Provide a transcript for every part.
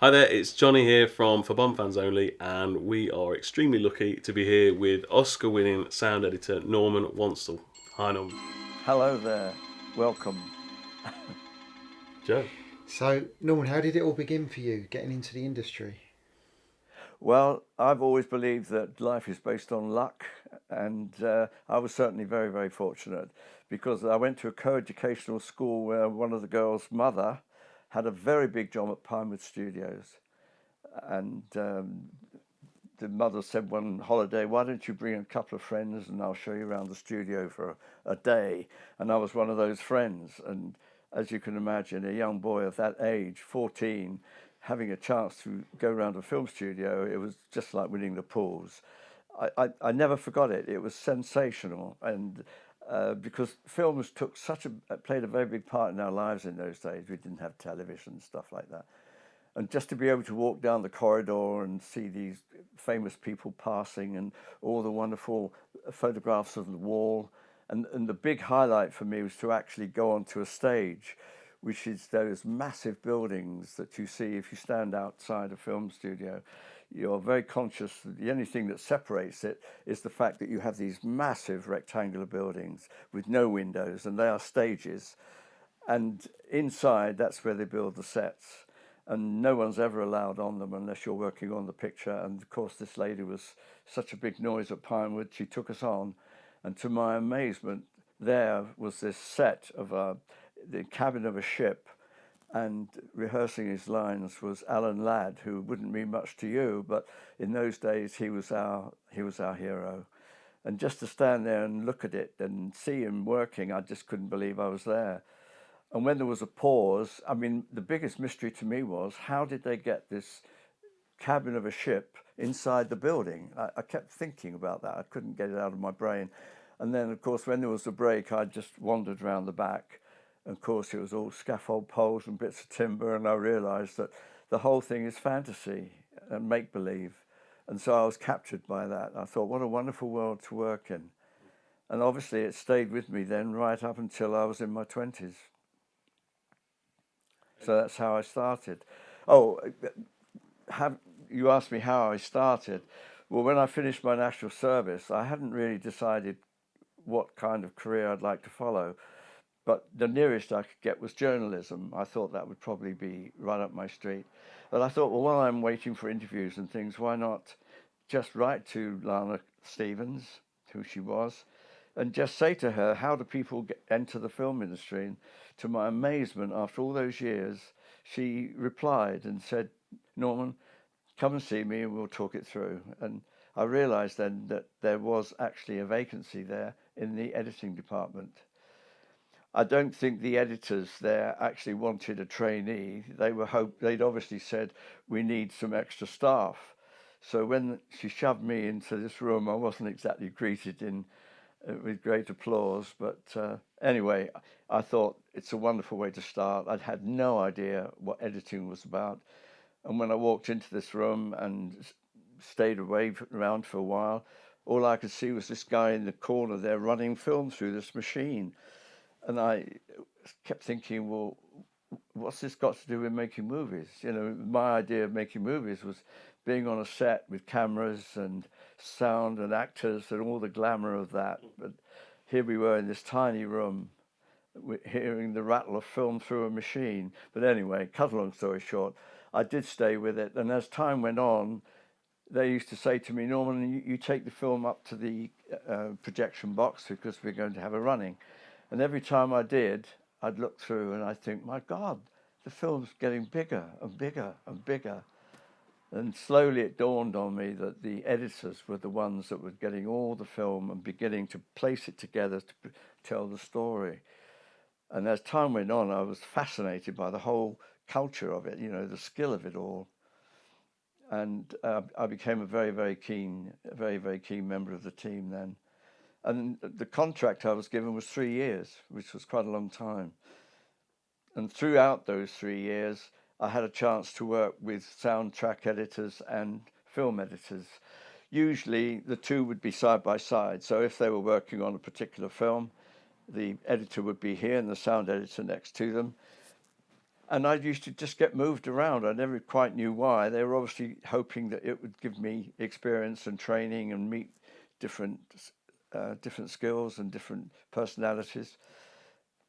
Hi there, it's Johnny here from For Bum Fans Only, and we are extremely lucky to be here with Oscar-winning sound editor Norman Wanstall. Hi, Norman. Hello there. Welcome. Joe. So, Norman, how did it all begin for you getting into the industry? Well, I've always believed that life is based on luck, and I was certainly very, very fortunate because I went to a co-educational school where one of the girls' mother had a very big job at Pinewood Studios, and the mother said one holiday, "Why don't you bring a couple of friends and I'll show you around the studio for a day?" And I was one of those friends. And as you can imagine, a young boy of that age, 14, having a chance to go around a film studio, it was just like winning the pools. I never forgot it. It was sensational, and because films took played a very big part in our lives in those days. We didn't have television, stuff like that, and just to be able to walk down the corridor and see these famous people passing and all the wonderful photographs of the wall. And the big highlight for me was to actually go onto a stage, which is those massive buildings that you see if you stand outside a film studio. You're very conscious that the only thing that separates it is the fact that you have these massive rectangular buildings with no windows, and they are stages. And inside, that's where they build the sets, and no one's ever allowed on them unless you're working on the picture. And of course, this lady was such a big noise at Pinewood, she took us on, and to my amazement, there was this set of the cabin of a ship, and rehearsing his lines was Alan Ladd, who wouldn't mean much to you, but in those days he was our hero. And just to stand there and look at it and see him working, I just couldn't believe I was there. And when there was a pause, I mean, the biggest mystery to me was how did they get this cabin of a ship inside the building? I kept thinking about that. I couldn't get it out of my brain. And then, of course, when there was a break, I just wandered around the back. Of course, it was all scaffold poles and bits of timber, and I realised that the whole thing is fantasy and make believe. And so I was captured by that. I thought, what a wonderful world to work in. And obviously, it stayed with me then right up until I was in my 20s. So that's how I started. Oh, have you asked me how I started? Well, when I finished my national service, I hadn't really decided what kind of career I'd like to follow, but the nearest I could get was journalism. I thought that would probably be right up my street. But I thought, well, while I'm waiting for interviews and things, why not just write to Lana Stevens, who she was, and just say to her, how do people enter the film industry? And to my amazement, after all those years, she replied and said, Norman, come and see me and we'll talk it through. And I realized then that there was actually a vacancy there in the editing department. I don't think the editors there actually wanted a trainee. They'd obviously said we need some extra staff. So when she shoved me into this room, I wasn't exactly greeted in with great applause. But anyway, I thought it's a wonderful way to start. I'd had no idea what editing was about. And when I walked into this room and stayed around for a while, all I could see was this guy in the corner there running film through this machine. And I kept thinking, well, what's this got to do with making movies? You know, my idea of making movies was being on a set with cameras and sound and actors and all the glamour of that. But here we were in this tiny room, hearing the rattle of film through a machine. But anyway, cut a long story short, I did stay with it. And as time went on, they used to say to me, Norman, you take the film up to the projection box because we're going to have a running. And every time I did, I'd look through and I'd think, my God, the film's getting bigger and bigger and bigger. And slowly it dawned on me that the editors were the ones that were getting all the film and beginning to place it together to tell the story. And as time went on, I was fascinated by the whole culture of it, you know, the skill of it all. And I became a very, very keen member of the team then. And the contract I was given was 3 years, which was quite a long time. And throughout those 3 years, I had a chance to work with soundtrack editors and film editors. Usually the two would be side by side. So if they were working on a particular film, the editor would be here and the sound editor next to them. And I used to just get moved around. I never quite knew why. They were obviously hoping that it would give me experience and training and meet different different skills and different personalities.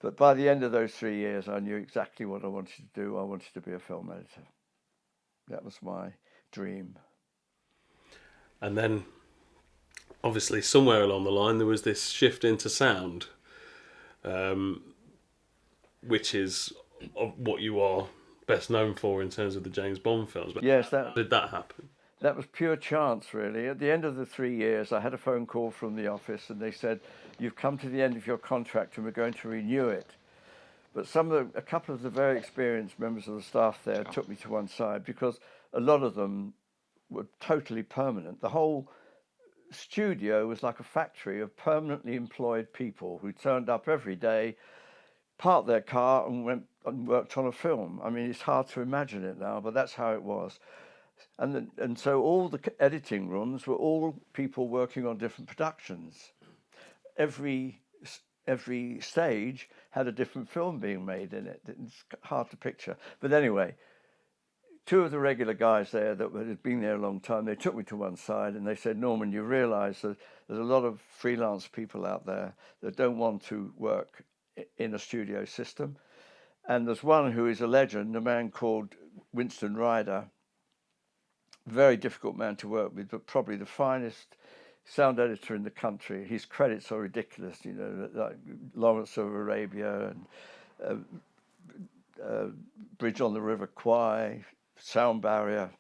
But by the end of those 3 years, I knew exactly what I wanted to do. I wanted to be a film editor. That was my dream. And then, obviously, somewhere along the line, there was this shift into sound, which is what you are best known for in terms of the James Bond films. But Yes, how did that happen? that was pure chance, really. At the end of the 3 years, I had a phone call from the office, and they said, "You've come to the end of your contract, and we're going to renew it." But a couple of the very experienced members of the staff there took me to one side because a lot of them were totally permanent. The whole studio was like a factory of permanently employed people who turned up every day, parked their car, and went and worked on a film. I mean, it's hard to imagine it now, but that's how it was. And so all the editing rooms were all people working on different productions. Every stage had a different film being made in it. It's hard to picture. But anyway, two of the regular guys there that had been there a long time, they took me to one side and they said, "Norman, you realise that there's a lot of freelance people out there that don't want to work in a studio system. And there's one who is a legend, a man called Winston Ryder, very difficult man to work with, but probably the finest sound editor in the country. His credits are ridiculous, you know, like Lawrence of Arabia and Bridge on the River Kwai, Sound Barrier."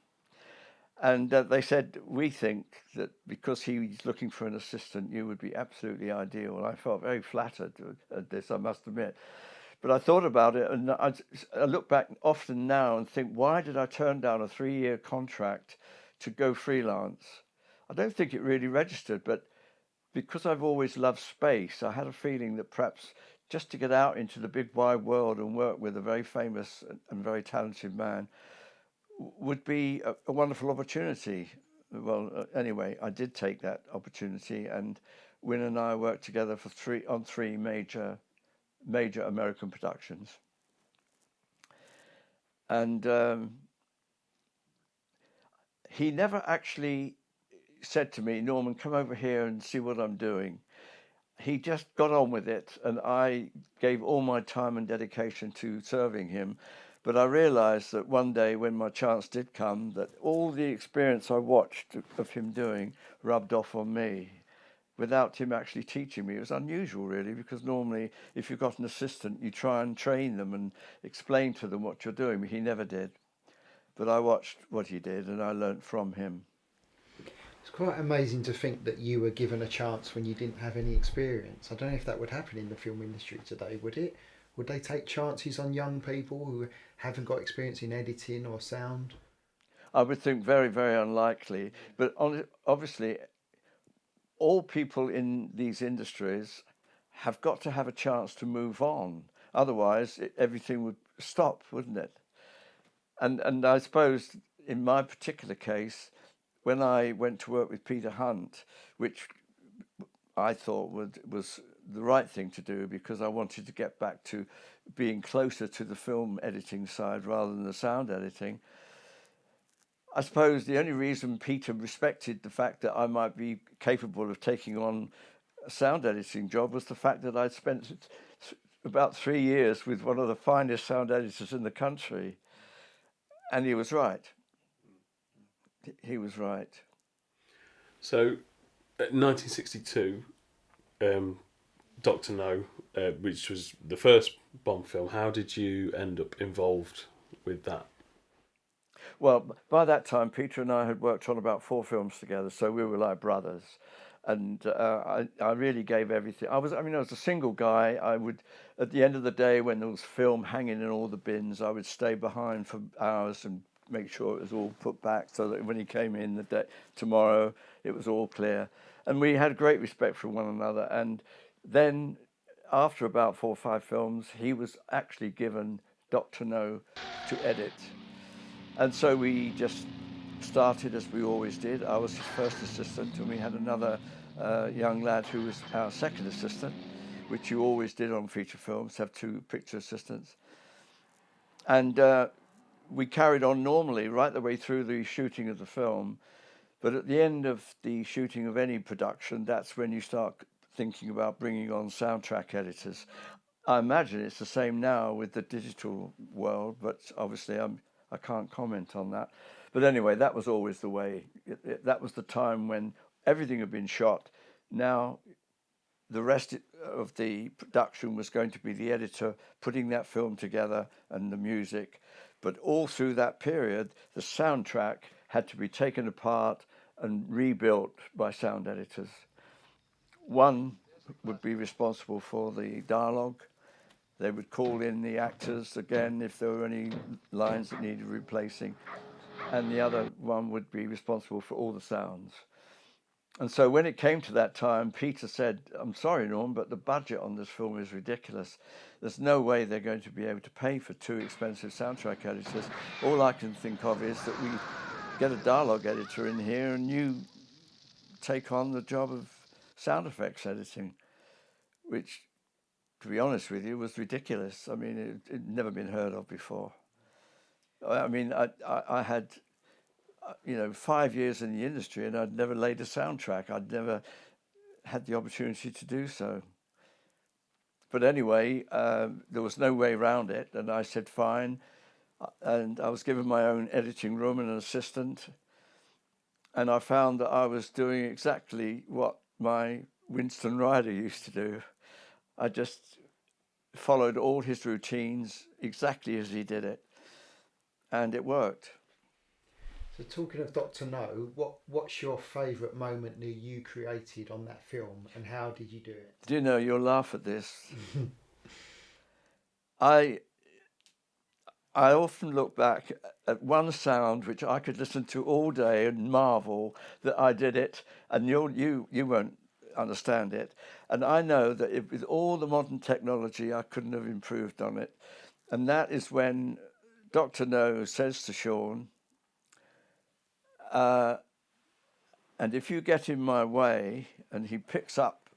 And they said, "We think that because he's looking for an assistant, you would be absolutely ideal." And I felt very flattered at this, I must admit. But I thought about it, and I look back often now and think, why did I turn down a 3-year contract to go freelance? I don't think it really registered, but because I've always loved space, I had a feeling that perhaps just to get out into the big wide world and work with a very famous and very talented man would be a wonderful opportunity. Well, anyway, I did take that opportunity, and Win and I worked together on three major American productions. And he never actually said to me, "Norman, come over here and see what I'm doing." He just got on with it, and I gave all my time and dedication to serving him. But I realized that one day when my chance did come, that all the experience I watched of him doing rubbed off on me without him actually teaching me. It was unusual, really, because normally if you've got an assistant, you try and train them and explain to them what you're doing, but he never did. But I watched what he did and I learnt from him. It's quite amazing to think that you were given a chance when you didn't have any experience. I don't know if that would happen in the film industry today, would it? Would they take chances on young people who haven't got experience in editing or sound? I would think very, very unlikely. But obviously, all people in these industries have got to have a chance to move on. Otherwise, everything would stop, wouldn't it? And I suppose in my particular case, when I went to work with Peter Hunt, which I thought was the right thing to do because I wanted to get back to being closer to the film editing side rather than the sound editing. I suppose the only reason Peter respected the fact that I might be capable of taking on a sound editing job was the fact that I'd spent about 3 years with one of the finest sound editors in the country. And he was right. He was right. So, 1962, Dr. No, which was the first Bond film, how did you end up involved with that? Well, by that time, Peter and I had worked on about 4 films together, so we were like brothers. And I really gave everything. I was a single guy. I would, at the end of the day, when there was film hanging in all the bins, I would stay behind for hours and make sure it was all put back so that when he came in the day tomorrow, it was all clear. And we had great respect for one another. And then after about 4 or 5 films, he was actually given Dr. No to edit. And so we just started as we always did. I was his first assistant, and we had another young lad who was our second assistant, which you always did on feature films, have 2 picture assistants. And we carried on normally right the way through the shooting of the film. But at the end of the shooting of any production, that's when you start thinking about bringing on soundtrack editors. I imagine it's the same now with the digital world, but obviously I can't comment on that. But anyway, that was always the way. That was the time when everything had been shot. Now the rest of the production was going to be the editor putting that film together and the music. But all through that period, the soundtrack had to be taken apart and rebuilt by sound editors. One would be responsible for the dialogue. They would call in the actors again if there were any lines that needed replacing. And the other one would be responsible for all the sounds. And so when it came to that time, Peter said, I'm sorry, Norm, but the budget on this film is ridiculous. There's no way they're going to be able to pay for 2 expensive soundtrack editors. All I can think of is that we get a dialogue editor in here and you take on the job of sound effects editing, which, to be honest with you, was ridiculous. I mean, it'd never been heard of before. I mean, I had 5 years in the industry and I'd never laid a soundtrack. I'd never had the opportunity to do so. But anyway, there was no way around it. And I said, fine. And I was given my own editing room and an assistant. And I found that I was doing exactly what my Winston Ryder used to do. I just followed all his routines exactly as he did it. And it worked. So talking of Dr. No, what's your favourite moment that you created on that film, and how did you do it? Do you know, you'll laugh at this. I often look back at one sound which I could listen to all day and marvel that I did it, and you won't understand it. And I know that with all the modern technology, I couldn't have improved on it. And that is when Dr. No says to Sean, and if you get in my way, and he picks up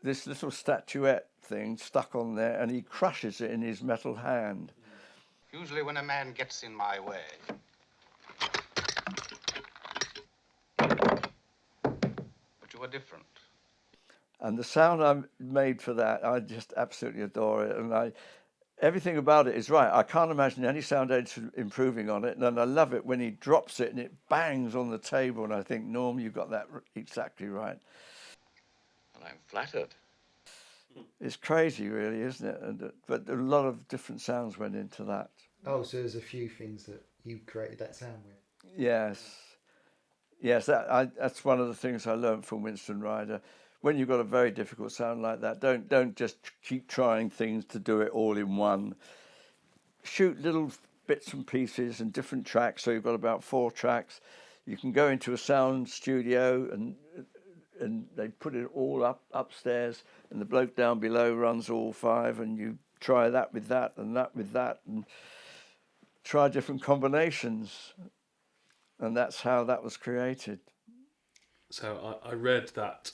this little statuette thing stuck on there and he crushes it in his metal hand. Usually when a man gets in my way. But you are different. And the sound I made for that, I just absolutely adore it. And everything about it is right. I can't imagine any sound editor improving on it. And I love it when he drops it and it bangs on the table. And I think, Norm, you got that exactly right. Well, I'm flattered. It's crazy, really, isn't it? But a lot of different sounds went into that. Oh, so there's a few things that you created that sound with. Yes. That's one of the things I learned from Winston Ryder. When you've got a very difficult sound like that, don't just keep trying things to do it all in one. Shoot little bits and pieces and different tracks. So you've got about 4 tracks. You can go into a sound studio and they put it all upstairs, and the bloke down below runs all 5, and you try that with that and that with that, and try different combinations. And that's how that was created. So I read that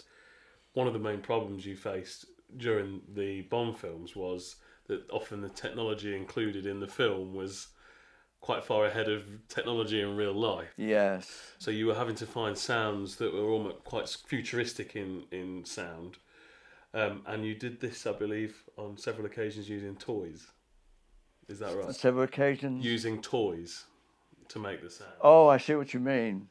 one of the main problems you faced during the Bond films was that often the technology included in the film was quite far ahead of technology in real life. Yes. So you were having to find sounds that were almost quite futuristic in sound. And you did this, I believe, on several occasions using toys. Is that right? On several occasions? Using toys to make the sound. Oh, I see what you mean.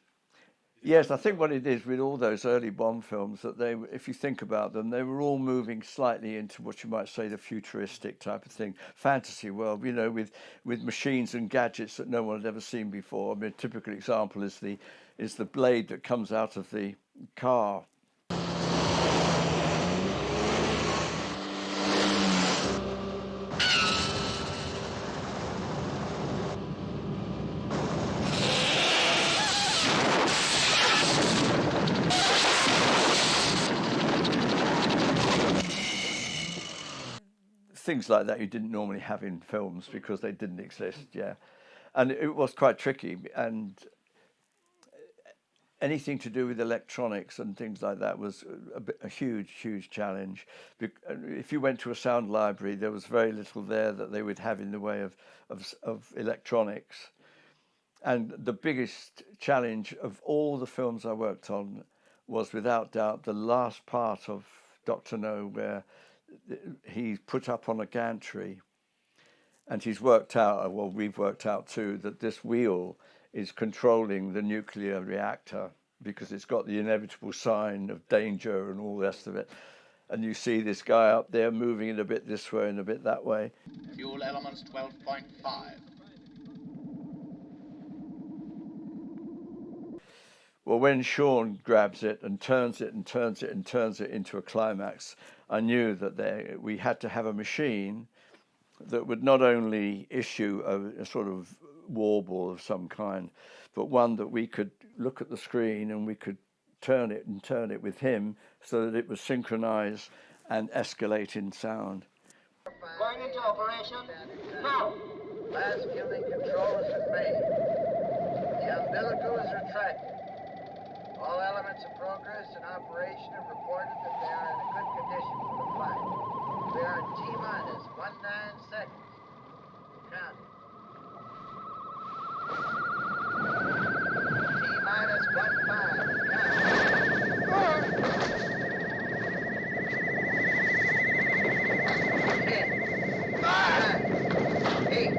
Yes, I think what it is with all those early Bond films, that they, if you think about them, they were all moving slightly into what you might say the futuristic type of thing, fantasy world, with machines and gadgets that no one had ever seen before. I mean, a typical example is the blade that comes out of the car. Things like that you didn't normally have in films because they didn't exist, yeah. And it was quite tricky. And anything to do with electronics and things like that was a huge challenge. If you went to a sound library, there was very little there that they would have in the way of electronics. And the biggest challenge of all the films I worked on was without doubt the last part of Dr. No, where he's put up on a gantry, and he's worked out, well, we've worked out too, that this wheel is controlling the nuclear reactor because it's got the inevitable sign of danger and all the rest of it. And you see this guy up there moving it a bit this way and a bit that way. Fuel elements 12.5. Well, when Sean grabs it and turns it and turns it and turns it into a climax, I knew that we had to have a machine that would not only issue a sort of warble of some kind, but one that we could look at the screen and we could turn it with him so that it was synchronized and escalate in sound. Going into operation now. Last killing controls are made. The umbilical is retracted. All elements of progress and operation have reported that they are in a good condition for the flight. We are at T-minus 19 seconds. Count. T-minus 15. Count. 10, 9, 8, 7,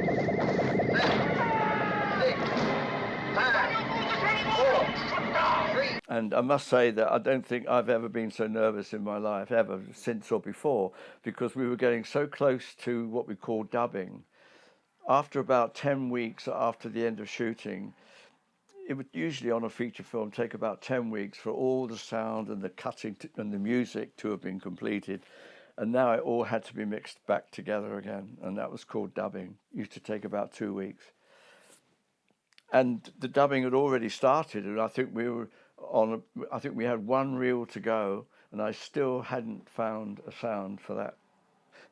6, 5, 4, 3. And I must say that I don't think I've ever been so nervous in my life, ever, since or before, because we were getting so close to what we call dubbing. After about 10 weeks after the end of shooting, it would usually on a feature film take about 10 weeks for all the sound and the cutting and the music to have been completed. And now it all had to be mixed back together again. And that was called dubbing. It used to take about 2 weeks. And the dubbing had already started. And I think we had one reel to go. And I still hadn't found a sound for that.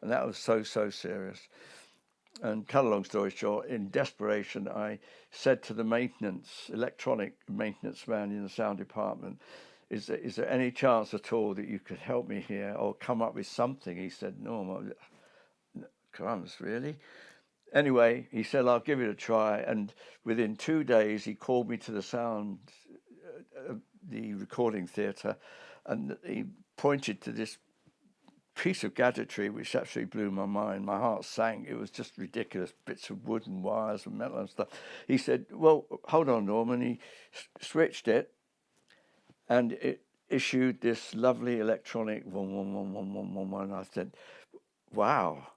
And that was so serious. And cut a long story short, in desperation, I said to the electronic maintenance man in the sound department, is there any chance at all that you could help me here or come up with something? He said, no, crumbs, really? Anyway, he said, I'll give it a try. And within 2 days, he called me to the recording theatre, and he pointed to this piece of gadgetry which actually blew my mind. My heart sank. It was just ridiculous, bits of wood and wires and metal and stuff. He said, well, hold on, Norman. He switched it, and it issued this lovely electronic 1111111. I said, wow.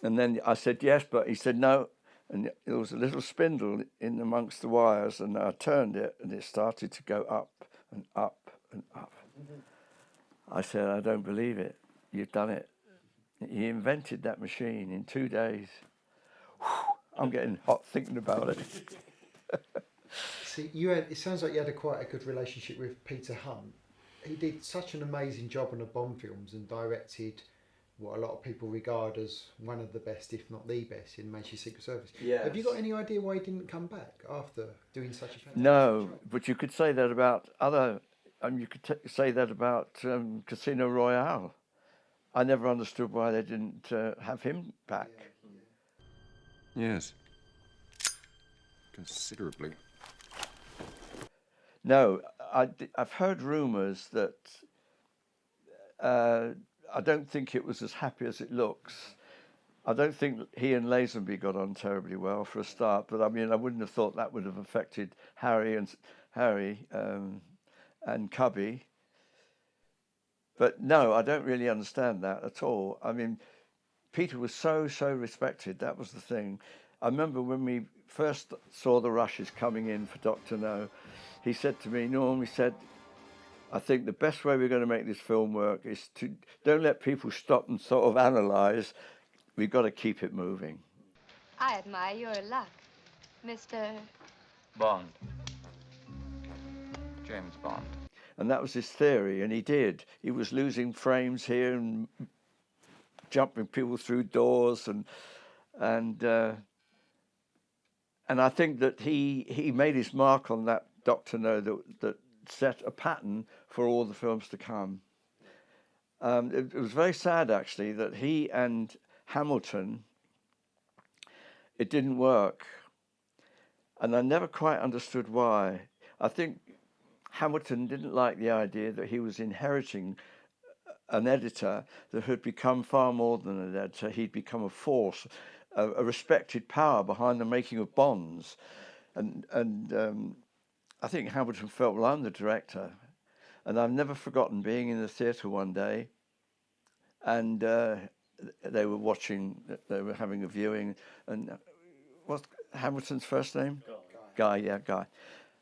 And then I said, yes, but he said, no. And there was a little spindle in amongst the wires, and I turned it, and it started to go up and up and up. I said, I don't believe it. You've done it. He invented that machine in 2 days. Whew, I'm getting hot thinking about it. See, it sounds like you had quite a good relationship with Peter Hunt. He did such an amazing job on the Bond films and directed what a lot of people regard as one of the best, if not the best, in Manchester Secret Service. Yes. Have you got any idea why he didn't come back after doing such a fantastic No, job? but you could say that about say that about Casino Royale. I never understood why they didn't have him back. Yes. Considerably. No, I've heard rumours that I don't think it was as happy as it looks. I don't think he and Lazenby got on terribly well for a start, but I mean, I wouldn't have thought that would have affected Harry and Cubby. But no, I don't really understand that at all. I mean, Peter was so respected. That was the thing. I remember when we first saw the rushes coming in for Dr. No, he said to me, Norm, he said, I think the best way we're going to make this film work is to don't let people stop and sort of analyse. We've got to keep it moving. I admire your luck, Mr. Bond. James Bond. And that was his theory, and he did. He was losing frames here and jumping people through doors, and I think that he made his mark on that Dr. No that set a pattern for all the films to come. It was very sad, actually, that he and Hamilton, it didn't work. And I never quite understood why. I think Hamilton didn't like the idea that he was inheriting an editor that had become far more than an editor. He'd become a force, a respected power behind the making of Bonds. And I think Hamilton felt, well, I'm the director. And I've never forgotten being in the theatre one day, and they were having a viewing, and what's Hamilton's first name? Guy.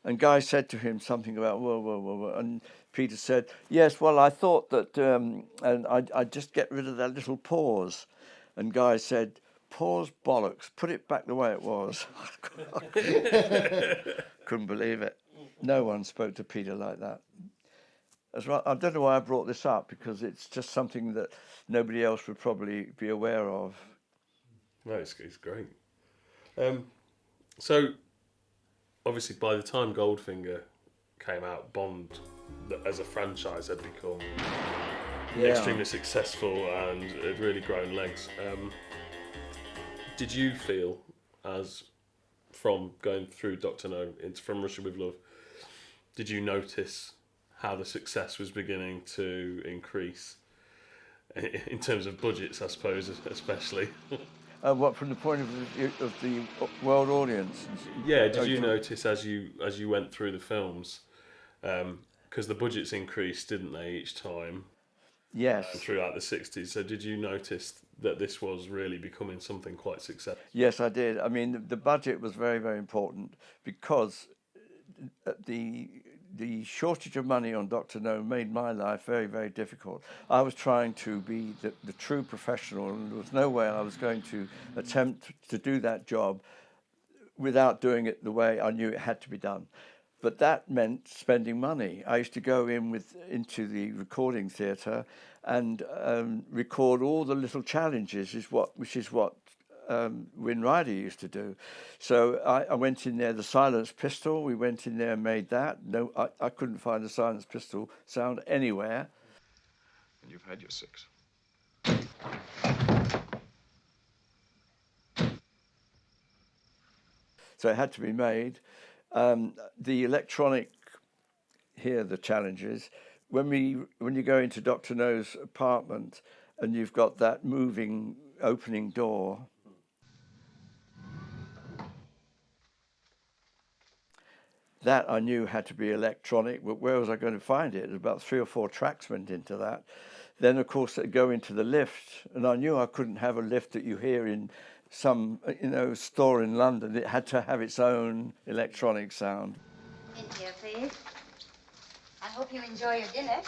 And Guy said to him something about, whoa, and Peter said, yes, well, I thought that, and I'd just get rid of that little pause. And Guy said, pause bollocks, put it back the way it was. Couldn't believe it. No one spoke to Peter like that. That's right. I don't know why I brought this up, because it's just something that nobody else would probably be aware of. No, it's great. So, obviously, by the time Goldfinger came out, Bond, as a franchise, had become extremely successful and had really grown legs. Did you feel, as from going through Dr. No from Russia with Love, did you notice how the success was beginning to increase in terms of budgets, I suppose, especially? What, from the point of the world audience? Yeah, did you notice as you went through the films, because the budgets increased, didn't they, each time? Yes. Throughout the 60s. So did you notice that this was really becoming something quite successful? Yes, I did. I mean, the budget was very, very important, because the shortage of money on Dr. No made my life very, very difficult. I was trying to be the true professional, and there was no way I was going to attempt to do that job without doing it the way I knew it had to be done. But that meant spending money. I used to go into the recording theatre and record all the little challenges, which is what Win Rider used to do. So I went in there, the silenced pistol, we went in there and made that. No, I couldn't find a silenced pistol sound anywhere. And you've had your 6. So it had to be made. The electronic, here the challenges, when you go into Dr. No's apartment and you've got that moving opening door, that I knew had to be electronic, but where was I going to find it? About 3 or 4 tracks went into that. Then, of course, they go into the lift, and I knew I couldn't have a lift that you hear in some, store in London. It had to have its own electronic sound. In here, please. I hope you enjoy your dinner.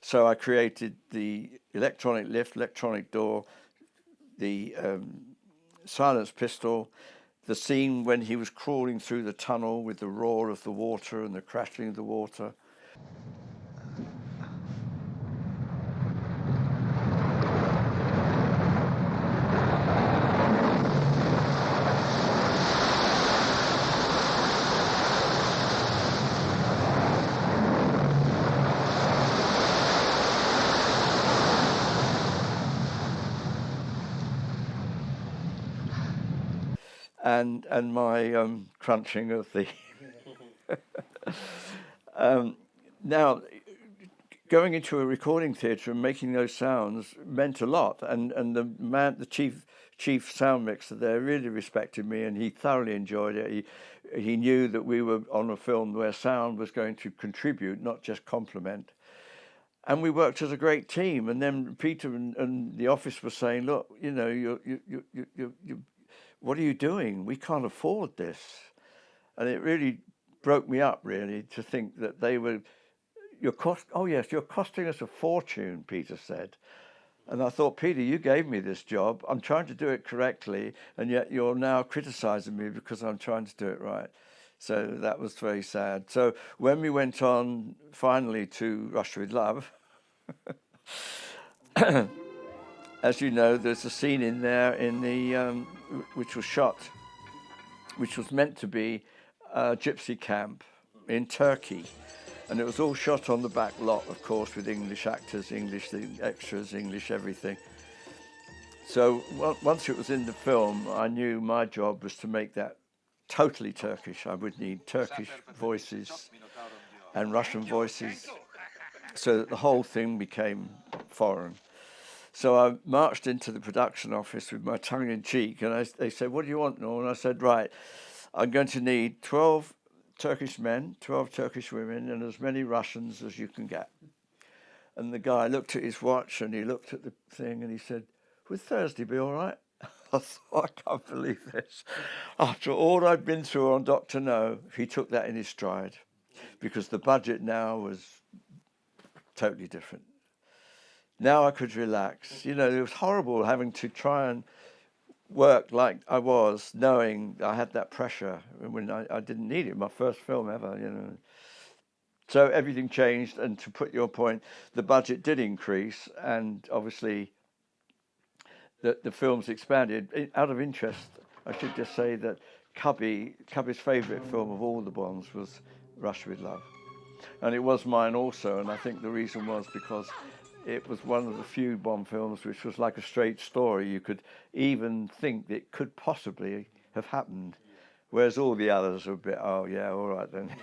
So I created the electronic lift, electronic door, the silenced pistol, the scene when he was crawling through the tunnel with the roar of the water and the crashing of the water. And my crunching of the... Now, going into a recording theatre and making those sounds meant a lot. And the chief sound mixer there really respected me, and he thoroughly enjoyed it. He knew that we were on a film where sound was going to contribute, not just complement. And we worked as a great team. And then Peter and the office were saying, look, you what are you doing? We can't afford this. And it really broke me up, really, to think that they were, you're costing us a fortune, Peter said. And I thought, Peter, you gave me this job. I'm trying to do it correctly, and yet you're now criticising me because I'm trying to do it right. So that was very sad. So when we went on finally to Russia with Love, as you know, there's a scene in there in the which was shot, which was meant to be a gypsy camp in Turkey. And it was all shot on the back lot, of course, with English actors, English extras, English everything. So once it was in the film, I knew my job was to make that totally Turkish. I would need Turkish voices and Russian voices, so that the whole thing became foreign. So I marched into the production office with my tongue in cheek, and they said, "What do you want, Norman?" I said, "Right, I'm going to need 12 Turkish men, 12 Turkish women, and as many Russians as you can get." And the guy looked at his watch, and he looked at the thing, and he said, "Would Thursday be all right?" I thought, I can't believe this. After all I'd been through on Dr. No, he took that in his stride, because the budget now was totally different. Now I could relax. You know, it was horrible having to try and work like I was, knowing I had that pressure when I didn't need it. My first film ever, you know. So everything changed, and to put your point, the budget did increase, and obviously the films expanded. Out of interest, I should just say that Cubby's favourite film of all the Bonds was Russia with Love. And it was mine also, and I think the reason was because it was one of the few Bond films which was like a straight story. You could even think that it could possibly have happened, whereas all the others were a bit, oh yeah, all right then.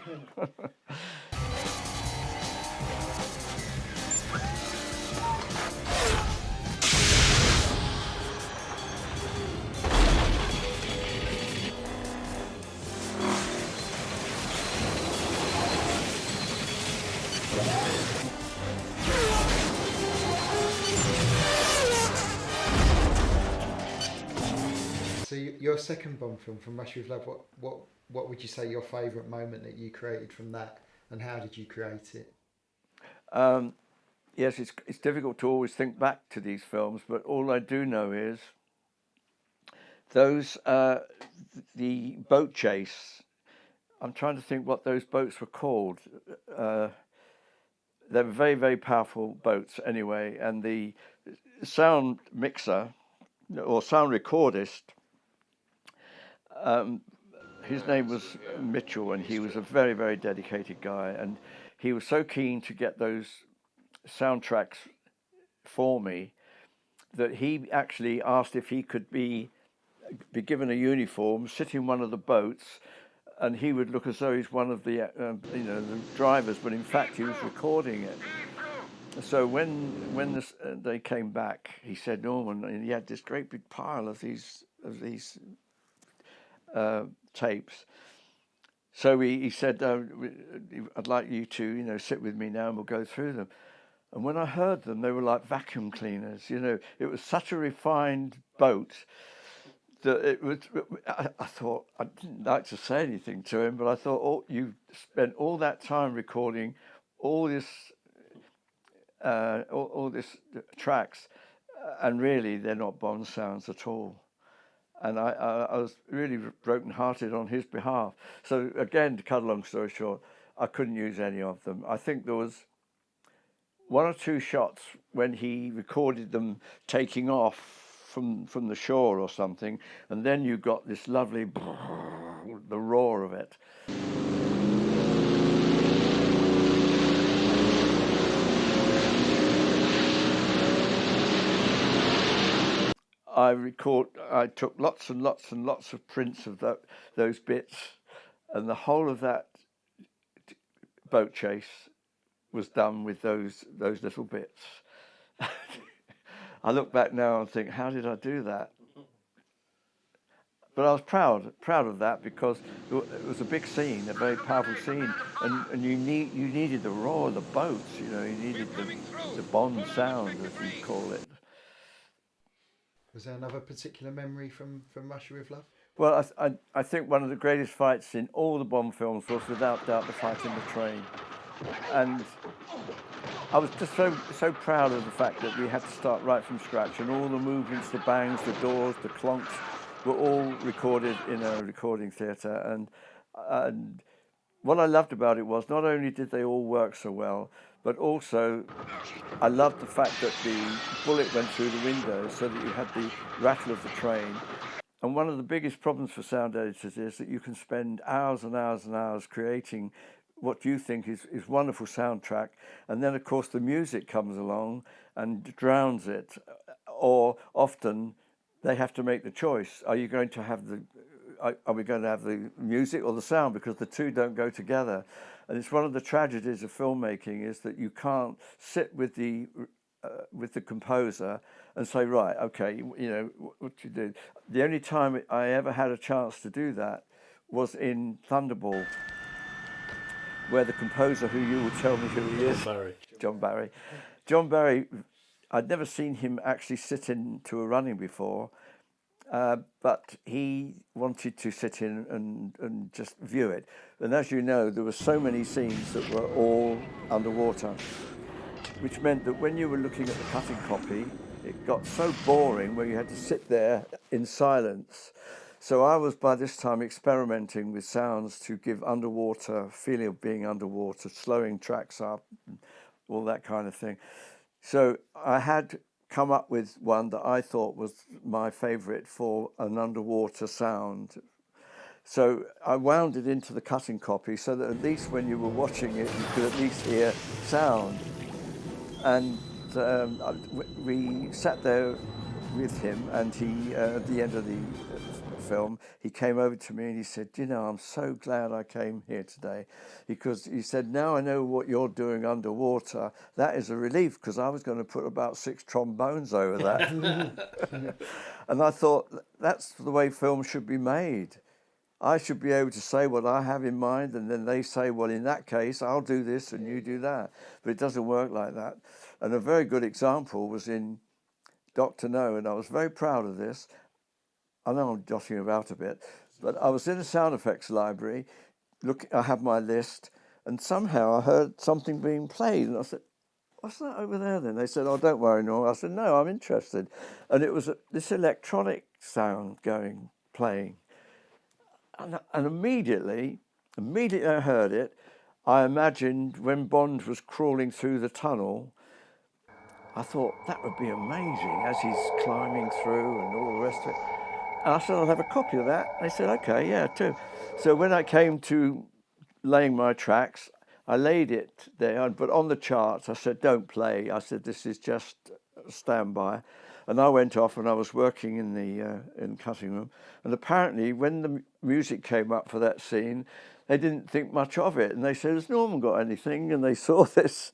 So your second Bond film, From Russia with Love, what would you say your favourite moment that you created from that, and how did you create it? Yes, it's difficult to always think back to these films, but all I do know is those the boat chase. I'm trying to think what those boats were called. They were very, very powerful boats anyway, and the sound mixer or sound recordist, his name was Mitchell, and he was a very, very dedicated guy, and he was so keen to get those soundtracks for me that he actually asked if he could be given a uniform, sit in one of the boats, and he would look as though he's one of the the drivers, but in fact he was recording it. So when they came back, he said, "Norman," and he had this great big pile of these tapes. So he said, "I'd like you to sit with me now, and we'll go through them." And when I heard them, they were like vacuum cleaners. It was such a refined boat that it was. I thought, I didn't like to say anything to him, but I thought, "Oh, you spent all that time recording all this tracks, and really they're not Bond sounds at all." And I was really broken-hearted on his behalf. So again, to cut a long story short, I couldn't use any of them. I think there was one or two shots when he recorded them taking off from the shore or something, and then you got this lovely the roar of it. I took lots and lots and lots of prints of those bits, and the whole of that boat chase was done with those little bits. I look back now and think, how did I do that? But I was proud of that, because it was a big scene, a very powerful scene, and you needed the roar of the boats. You needed the Bond sound, as you call it. Was there another particular memory from Russia with Love? Well, I think one of the greatest fights in all the Bond films was without doubt the fight in the train. And I was just so proud of the fact that we had to start right from scratch, and all the movements, the bangs, the doors, the clonks were all recorded in a recording theatre. And And what I loved about it was not only did they all work so well, but also I loved the fact that the bullet went through the window so that you had the rattle of the train. And one of the biggest problems for sound editors is that you can spend hours and hours and hours creating what you think is wonderful soundtrack, and then of course the music comes along and drowns it. Or often they have to make the choice: are you going to have are we going to have the music or the sound, because the two don't go together. And it's one of the tragedies of filmmaking, is that you can't sit with the composer and say, right, okay, you know what you do. The only time I ever had a chance to do that was in Thunderball, where the composer, who you will tell me who he is, John Barry, I'd never seen him actually sit into a running before, but he wanted to sit in and just view it. And as you know, there were so many scenes that were all underwater, which meant that when you were looking at the cutting copy, it got so boring where you had to sit there in silence. So I was by this time experimenting with sounds to give underwater feeling of being underwater, slowing tracks up, all that kind of thing. So I had come up with one that I thought was my favourite for an underwater sound. So I wound it into the cutting copy so that at least when you were watching it, you could at least hear sound. And we sat there with him, and he, at the end of the film, he came over to me and he said, you know, I'm so glad I came here today, because he said, now I know what you're doing underwater. That is a relief, because I was going to put about 6 trombones over that. And I thought, that's the way film should be made. I should be able to say what I have in mind, and then they say, well, in that case, I'll do this and you do that. But it doesn't work like that. And a very good example was in Dr. No, and I was very proud of this. I know I'm jotting about a bit, but I was in a sound effects library. Look, I have my list, and somehow I heard something being played, and I said, what's that over there then? They said, oh, don't worry, Norm. I said, no, I'm interested. And it was this electronic sound playing. And immediately I heard it, I imagined when Bond was crawling through the tunnel. I thought that would be amazing as he's climbing through and all the rest of it. And I said, I'll have a copy of that. They said, okay, yeah, too. So when I came to laying my tracks, I laid it there, but on the charts I said, don't play. I said, this is just a standby. And I went off and I was working in the cutting room. And apparently when the music came up for that scene, they didn't think much of it. And they said, has Norman got anything? And they saw this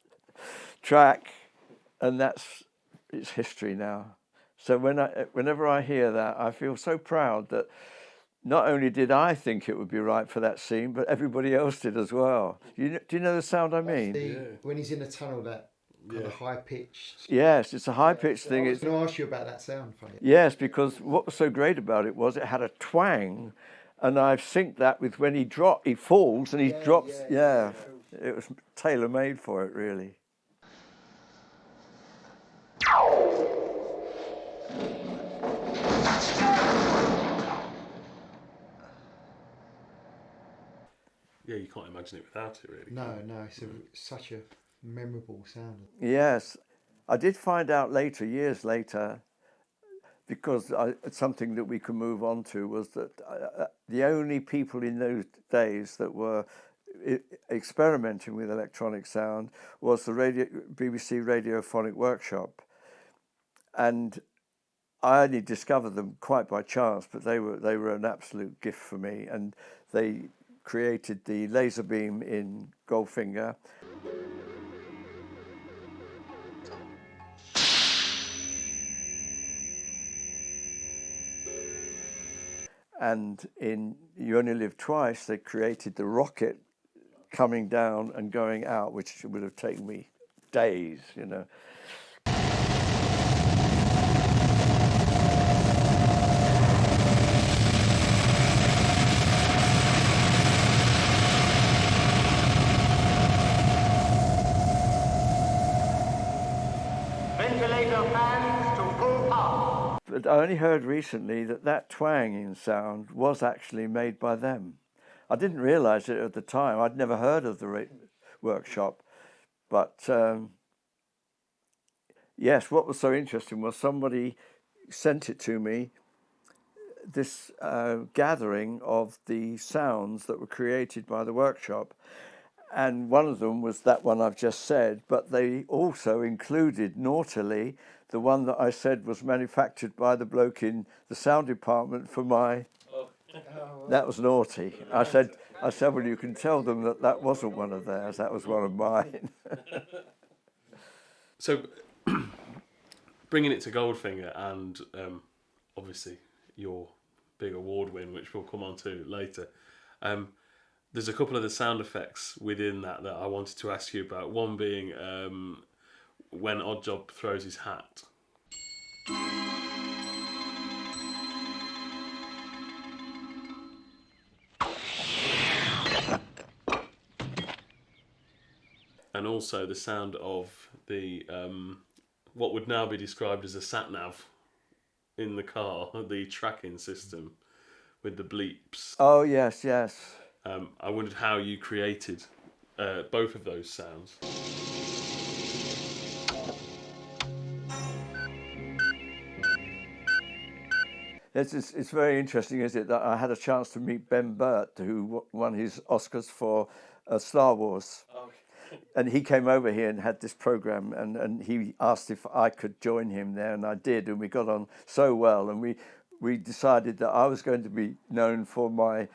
track, and it's history now. So whenever I hear that, I feel so proud that not only did I think it would be right for that scene, but everybody else did as well. Do you know the sound I mean? When he's in the tunnel, that kind of high-pitched... Yes, it's a high-pitched thing. I was going to ask you about that sound, funny. Yes, because what was so great about it was it had a twang, and I've synced that with when he falls and he drops. Yeah, it was tailor-made for it, really. Yeah, you can't imagine it without it, really. No, it's such a memorable sound. Yes, I did find out later, years later, because it's something that we can move on to, was that the only people in those days that were experimenting with electronic sound was the BBC Radiophonic Workshop. And I only discovered them quite by chance, but they were an absolute gift for me. And they created the laser beam in Goldfinger. And in You Only Live Twice, they created the rocket coming down and going out, which would have taken me days, you know. Ventilator fans to full power. But I only heard recently that twanging sound was actually made by them. I didn't realise it at the time. I'd never heard of the workshop. But yes, what was so interesting was somebody sent it to me, this gathering of the sounds that were created by the workshop. And one of them was that one I've just said, but they also included, naughtily, the one that I said was manufactured by the bloke in the sound department for my... That was naughty. I said, well, you can tell them that that wasn't one of theirs, that was one of mine. So, bringing it to Goldfinger and obviously your big award win, which we'll come on to later, there's a couple of the sound effects within that I wanted to ask you about. One being when Oddjob throws his hat. And also the sound of the what would now be described as a sat-nav in the car, the tracking system with the bleeps. Oh, yes, yes. I wondered how you created both of those sounds. It's very interesting, isn't it, that I had a chance to meet Ben Burt, who won his Oscars for Star Wars. And he came over here and had this program, and he asked if I could join him there, and I did, and we got on so well, and we decided that I was going to be known for my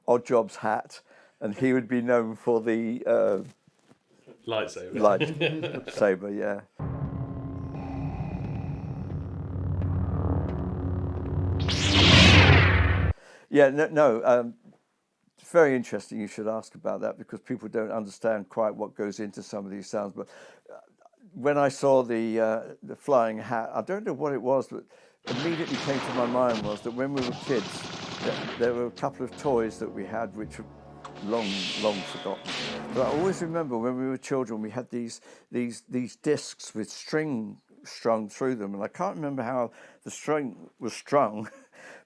Oddjob's hat, and he would be known for the lightsaber. Lightsaber, yeah. Yeah, no. It's very interesting you should ask about that, because people don't understand quite what goes into some of these sounds. But when I saw the flying hat, I don't know what it was, but immediately came to my mind was that when we were kids, there were a couple of toys that we had which were long forgotten. But I always remember when we were children, we had these discs with string strung through them, and I can't remember how the string was strung.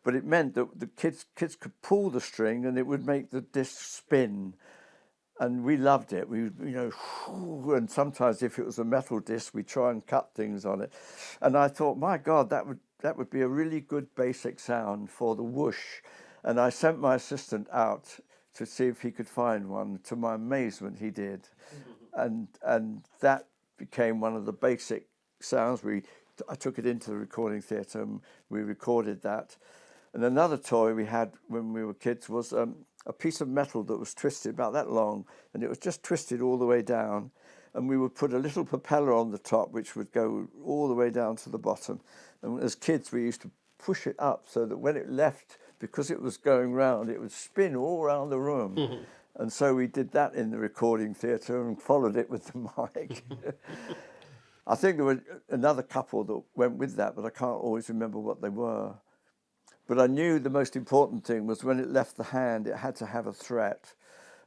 But it meant that the kids could pull the string and it would make the disc spin, and we loved it. We, and sometimes if it was a metal disc, we'd try and cut things on it. And I thought, my God, that would be a really good basic sound for the whoosh. And I sent my assistant out to see if he could find one. To my amazement, he did, and that became one of the basic sounds. I took it into the recording theatre and we recorded that. And another toy we had when we were kids was a piece of metal that was twisted about that long, and it was just twisted all the way down. And we would put a little propeller on the top, which would go all the way down to the bottom. And as kids, we used to push it up so that when it left, because it was going round, it would spin all around the room. Mm-hmm. And so we did that in the recording theatre and followed it with the mic. I think there were another couple that went with that, but I can't always remember what they were. But I knew the most important thing was when it left the hand, it had to have a threat.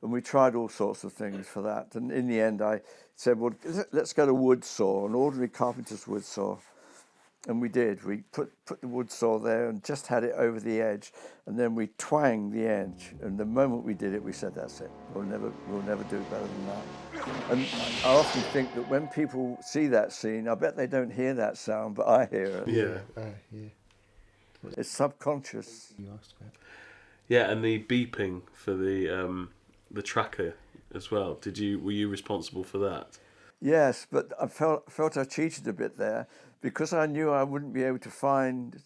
And we tried all sorts of things for that. And in the end, I said, well, let's get a wood saw, an ordinary carpenter's wood saw. And we did. We put the wood saw there and just had it over the edge. And then we twanged the edge. And the moment we did it, we said, that's it. We'll never do better than that. And I often think that when people see that scene, I bet they don't hear that sound, but I hear it. Yeah. Yeah. It's subconscious. You asked about. Yeah, and the beeping for the tracker as well. Were you responsible for that? Yes, but I felt I cheated a bit there, because I knew I wouldn't be able to find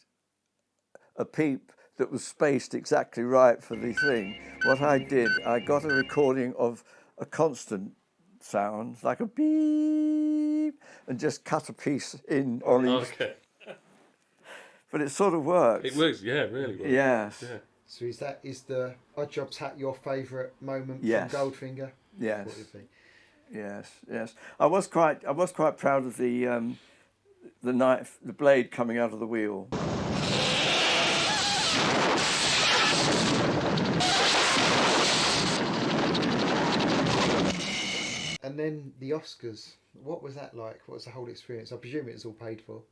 a peep that was spaced exactly right for the thing. What I did, I got a recording of a constant sound, like a beep, and just cut a piece in on each. Okay. But it sort of works. It works, yeah, really works. Yes. Yeah. So is the Oddjob's hat your favourite moment Yes. from Goldfinger? Yes. What would it be? Yes. I was quite proud of the knife, the blade coming out of the wheel. And then the Oscars. What was that like? What was the whole experience? I presume it was all paid for.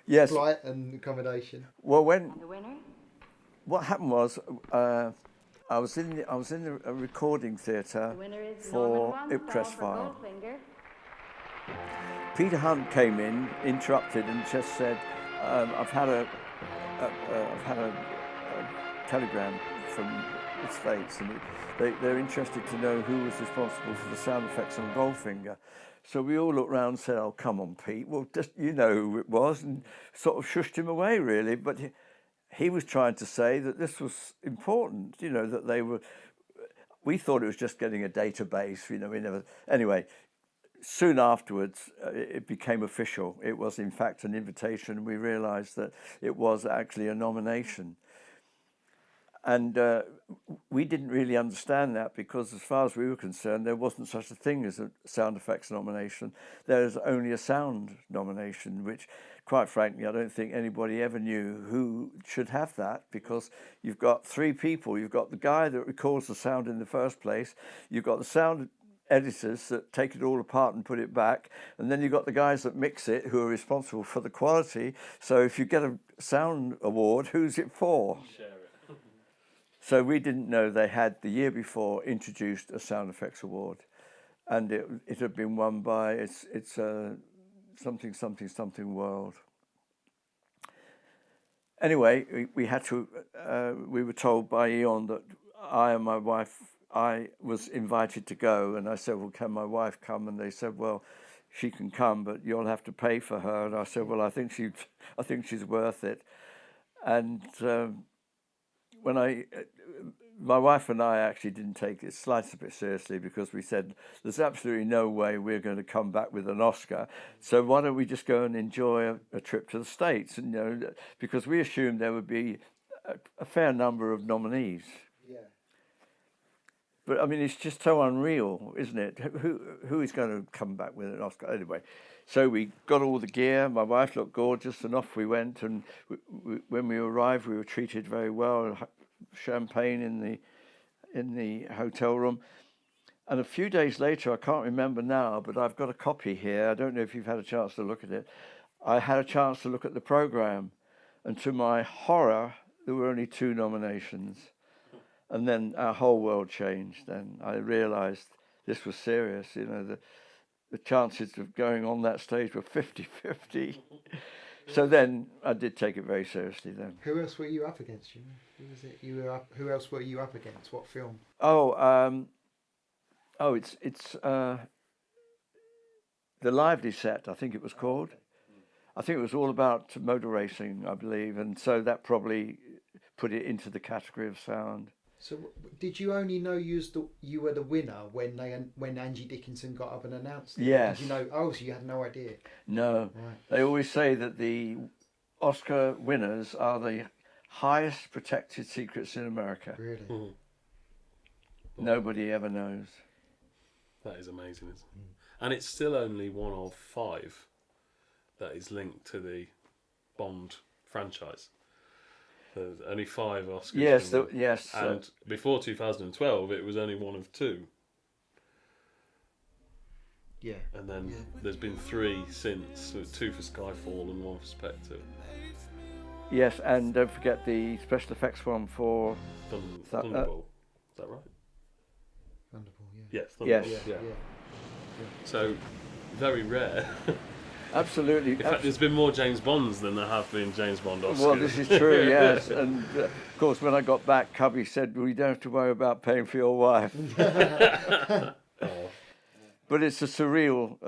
Yes. Flight and accommodation. Well, when The winner what happened was I was in a recording theatre for Ipcress File. Peter Hunt came in, interrupted, and just said, "I've had a telegram from the States, and they're interested to know who was responsible for the sound effects on Goldfinger." So we all looked round and said, "Oh, come on, Pete. Well, just you know who it was," and sort of shushed him away, really. But he was trying to say that this was important, you know, that they were. We thought it was just getting a database, you know. We never. Anyway, soon afterwards, it became official. It was, in fact, an invitation. We realised that it was actually a nomination. And we didn't really understand that because, as far as we were concerned, there wasn't such a thing as a sound effects nomination. There's only a sound nomination, which, quite frankly, I don't think anybody ever knew who should have that, because you've got three people. You've got the guy that records the sound in the first place. You've got the sound editors that take it all apart and put it back, and then you've got the guys that mix it who are responsible for the quality. So if you get a sound award, who's it for? Share it. So we didn't know they had, the year before, introduced a sound effects award, and it had been won by it's something world. Anyway, we had to. We were told by Eon that I and my wife, I was invited to go, and I said, "Well, can my wife come?" And they said, "Well, she can come, but you'll have to pay for her." And I said, "Well, I think she's worth it." And when my wife and I actually didn't take it slightly bit seriously, because we said there's absolutely no way we're going to come back with an Oscar. So why don't we just go and enjoy a trip to the States? And, you know, because we assumed there would be a fair number of nominees. Yeah. But I mean, it's just so unreal, isn't it? Who is going to come back with an Oscar anyway? So we got all the gear. My wife looked gorgeous, and off we went. And when we arrived, we were treated very well. Champagne in the hotel room. And a few days later, I can't remember now, but I've got a copy here. I don't know if you've had a chance to look at it. I had a chance to look at the program, and to my horror, there were only 2 nominations. And then our whole world changed. Then I realised this was serious. You know, the chances of going on that stage were 50-50. So then I did take it very seriously then. Who else were you up against? You know? Who was it? Who else were you up against? What film? It's The Lively Set, I think it was called. I think it was all about motor racing, I believe, and so that probably put it into the category of sound. So did you only know you were the winner when Angie Dickinson got up and announced it? Yes. Did you know? Oh, so you had no idea. No. Right. They always say that the Oscar winners are the highest protected secrets in America. Really? Mm. Nobody ever knows. That is amazing, isn't it? And it's still only one of 5 that is linked to the Bond franchise. There's only 5 Oscars. Yes, yes. And before 2012, it was only one of 2. Yeah. And then there's been 3 since, so 2 for Skyfall and 1 for Spectre. Yes, and don't forget the special effects one for Thunderball. Is that right? Thunderball, yeah. Yes. Thunderball. Yes. Yeah. So very rare. Absolutely. In fact, there's been more James Bonds than there have been James Bond Oscars. Well, this is true, yes. And of course, when I got back, Cubby said, "Well, you don't have to worry about paying for your wife." Oh. But it's a surreal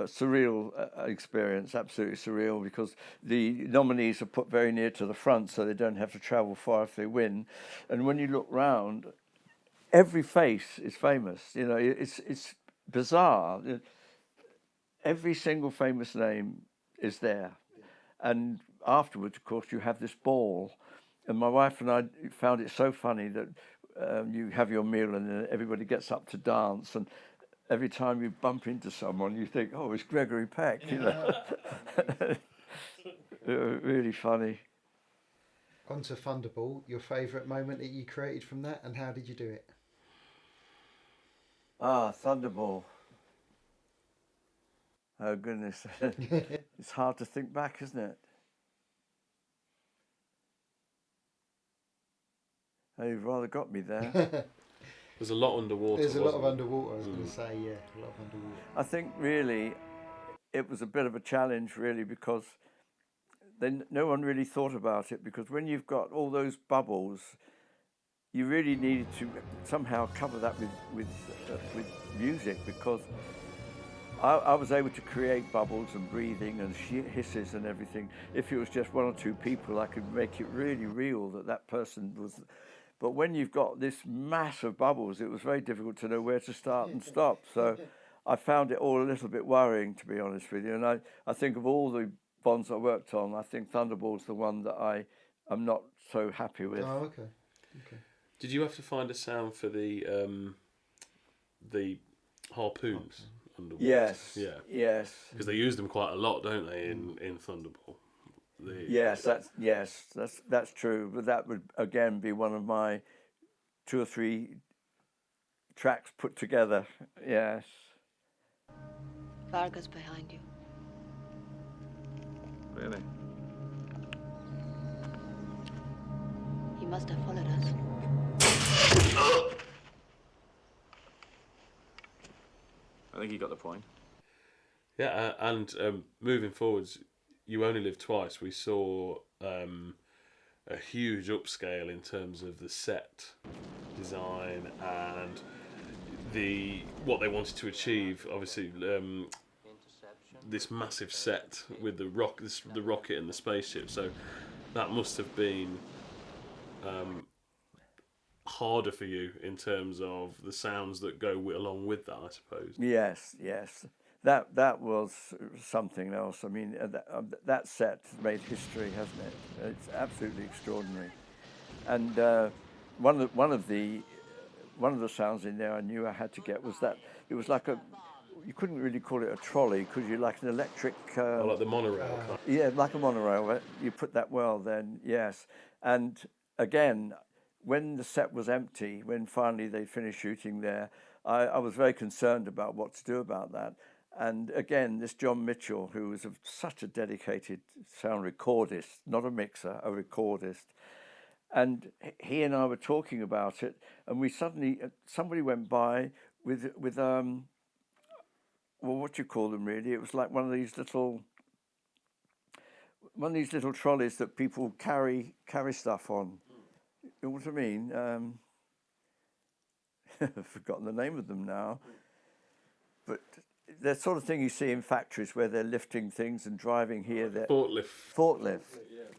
experience, absolutely surreal, because the nominees are put very near to the front, so they don't have to travel far if they win. And when you look round, every face is famous. You know, it's bizarre. Every single famous name is there. And afterwards, of course, you have this ball. And my wife and I found it so funny that you have your meal and then everybody gets up to dance, and every time you bump into someone, you think, "Oh, it's Gregory Peck," you know. Really funny. On to Thunderball, your favourite moment that you created from that, and how did you do it? Thunderball. Oh, goodness. It's hard to think back, isn't it? You've rather got me there. There's a lot underwater. There's a lot of wasn't there? underwater. I was going to say, yeah, a lot of underwater. I think really it was a bit of a challenge, really, because then no one really thought about it. Because when you've got all those bubbles, you really needed to somehow cover that with music, because I was able to create bubbles and breathing and hisses and everything. If it was just one or two people, I could make it really real that person was. But when you've got this mass of bubbles, it was very difficult to know where to start and stop. So I found it all a little bit worrying, to be honest with you. And I think of all the Bonds I worked on, I think Thunderball's the one that I'm not so happy with. Oh, okay. Did you have to find a sound for the harpoons underwater? Yes. Yeah. Yes. Because they use them quite a lot, don't they, in Thunderball? Yes, that's true. But that would again be one of my 2 or 3 tracks put together. Yes. Varga's behind you. Really? He must have followed us. I think you got the point. Yeah, and moving forwards, You Only Live Twice, we saw a huge upscale in terms of the set design and what they wanted to achieve. Obviously, this massive set with the rocket and the spaceship. So that must have been harder for you in terms of the sounds that go along with that, I suppose. Yes. That was something else. I mean, that set made history, hasn't it? It's absolutely extraordinary. And one of the sounds in there I knew I had to get was that it was like you couldn't really call it a trolley, could you? Like an electric. Like the monorail. Yeah, like a monorail. You put that well, then yes. And again, when the set was empty, when finally they finished shooting there, I was very concerned about what to do about that. And again, this John Mitchell, who was such a dedicated sound recordist, not a mixer, a recordist, and he and I were talking about it, and we suddenly, somebody went by with well, what do you call them really? It was like one of these little trolleys that people carry stuff on. You know what I mean? I've forgotten the name of them now, but the sort of thing you see in factories where they're lifting things and driving here. Forklift.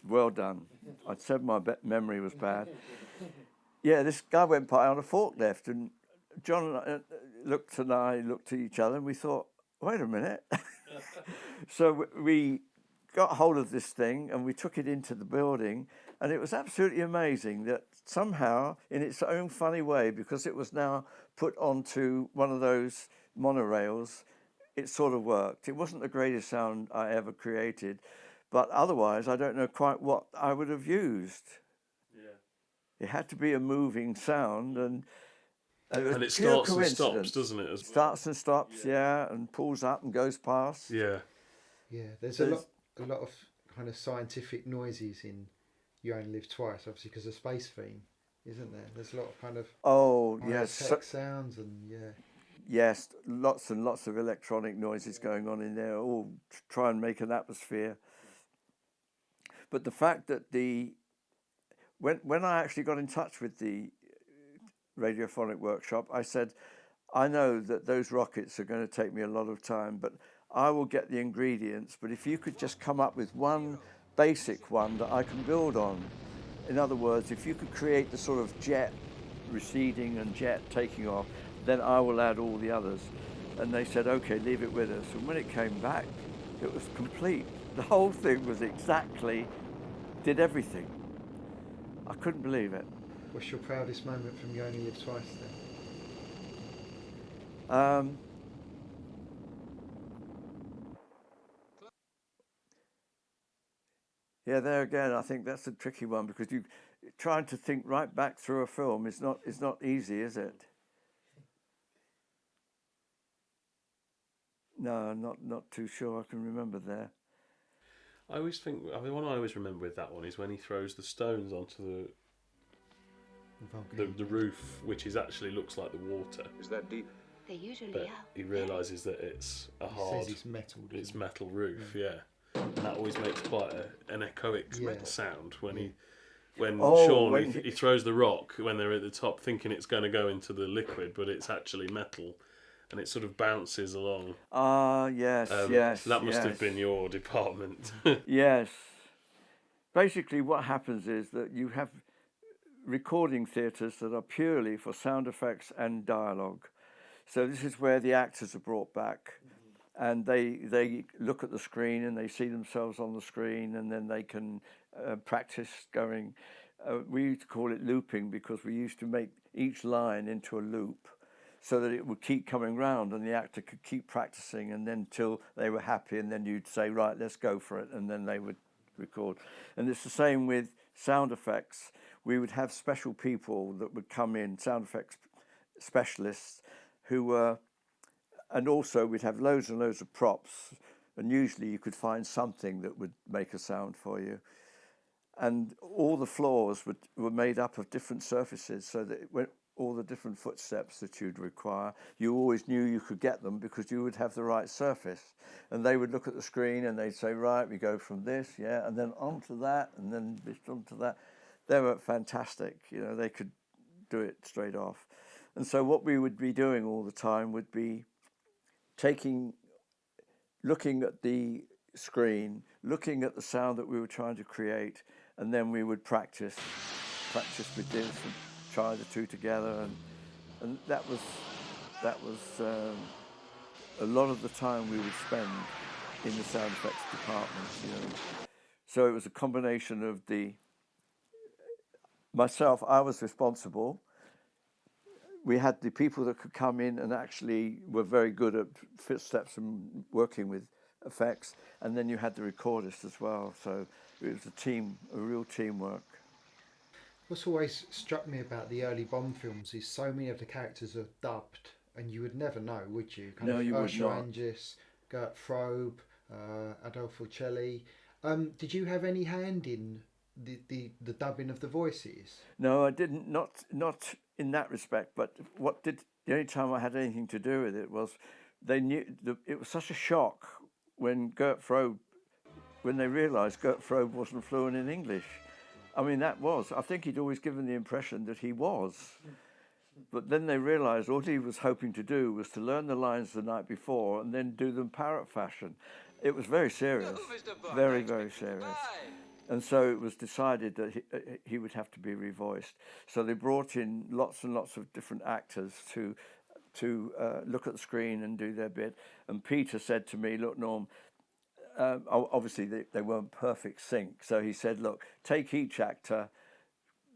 Well done. I said my memory was bad. Yeah, this guy went by on a forklift, and John and I looked at each other, and we thought, wait a minute. So we got hold of this thing, and we took it into the building, and it was absolutely amazing that somehow, in its own funny way, because it was now put onto one of those monorails, it sort of worked. It wasn't the greatest sound I ever created, but otherwise I don't know quite what I would have used. Yeah. It had to be a moving sound, and it starts and stops, doesn't it? Starts and stops, yeah, and pulls up and goes past. Yeah. There's a lot of kind of scientific noises in You Only Live Twice, obviously because of space theme, isn't there? There's a lot of kind of tech sounds and Yes, lots and lots of electronic noises going on in there, all try and make an atmosphere. But the fact that when I actually got in touch with the radiophonic workshop, I said, I know that those rockets are going to take me a lot of time, but I will get the ingredients. But if you could just come up with one basic one that I can build on. In other words, if you could create the sort of jet receding and jet taking off, then I will add all the others. And they said, okay, leave it with us. And when it came back, it was complete. The whole thing was did everything. I couldn't believe it. What's your proudest moment from You Only Live Twice then? Yeah, there again, I think that's a tricky one, because trying to think right back through a film is not easy, is it? No, not too sure I can remember there. I always think, what I always remember with that one is when he throws the stones onto the roof, which is actually looks like the water. Is that deep? They usually But are. he realises that it's a He hard, says it's metal. doesn't it's he? metal roof, yeah. And that always makes quite an echoic Yeah. sound when when Oh, Sean when he throws the rock when they're at the top, thinking it's going to go into the liquid, but it's actually metal, and it sort of bounces along. Yes, That must yes. have been your department. Yes. Basically, what happens is that you have recording theatres that are purely for sound effects and dialogue. So this is where the actors are brought back, and they look at the screen and they see themselves on the screen, and then they can practice going. We used to call it looping because we used to make each line into a loop, so that it would keep coming round and the actor could keep practicing, and then till they were happy, and then you'd say, right, let's go for it, and then they would record. And it's the same with sound effects. We would have special people that would come in, sound effects specialists, who were, and also we'd have loads and loads of props, and usually you could find something that would make a sound for you. And all the floors were made up of different surfaces, so that when all the different footsteps that you'd require, you always knew you could get them because you would have the right surface. And they would look at the screen and they'd say, right, we go from this, yeah, and then onto that, and then onto that. They were fantastic, you know, they could do it straight off. And so what we would be doing all the time would be looking at the screen, looking at the sound that we were trying to create, and then we would practice with this and try the two together, and that was a lot of the time we would spend in the sound effects department, you know. So it was a combination of myself, I was responsible. We had the people that could come in and actually were very good at footsteps and working with effects, and then you had the recordist as well. So it was a real teamwork. What's always struck me about the early Bond films is so many of the characters are dubbed, and you would never know, would you? No, you would Ursula not. Angis, Gert Frobe, Adolfo Celli. Did you have any hand in the dubbing of the voices? No, I didn't. Not in that respect. But the only time I had anything to do with it was they knew it was such a shock when they realised Gert Frobe wasn't fluent in English. I mean, I think he'd always given the impression that he was. But then they realised all he was hoping to do was to learn the lines the night before and then do them parrot fashion. It was very serious, very, very serious. And so it was decided that he would have to be revoiced. So they brought in lots and lots of different actors to look at the screen and do their bit. And Peter said to me, look, Norm, obviously they weren't perfect sync. So he said, look, take each actor,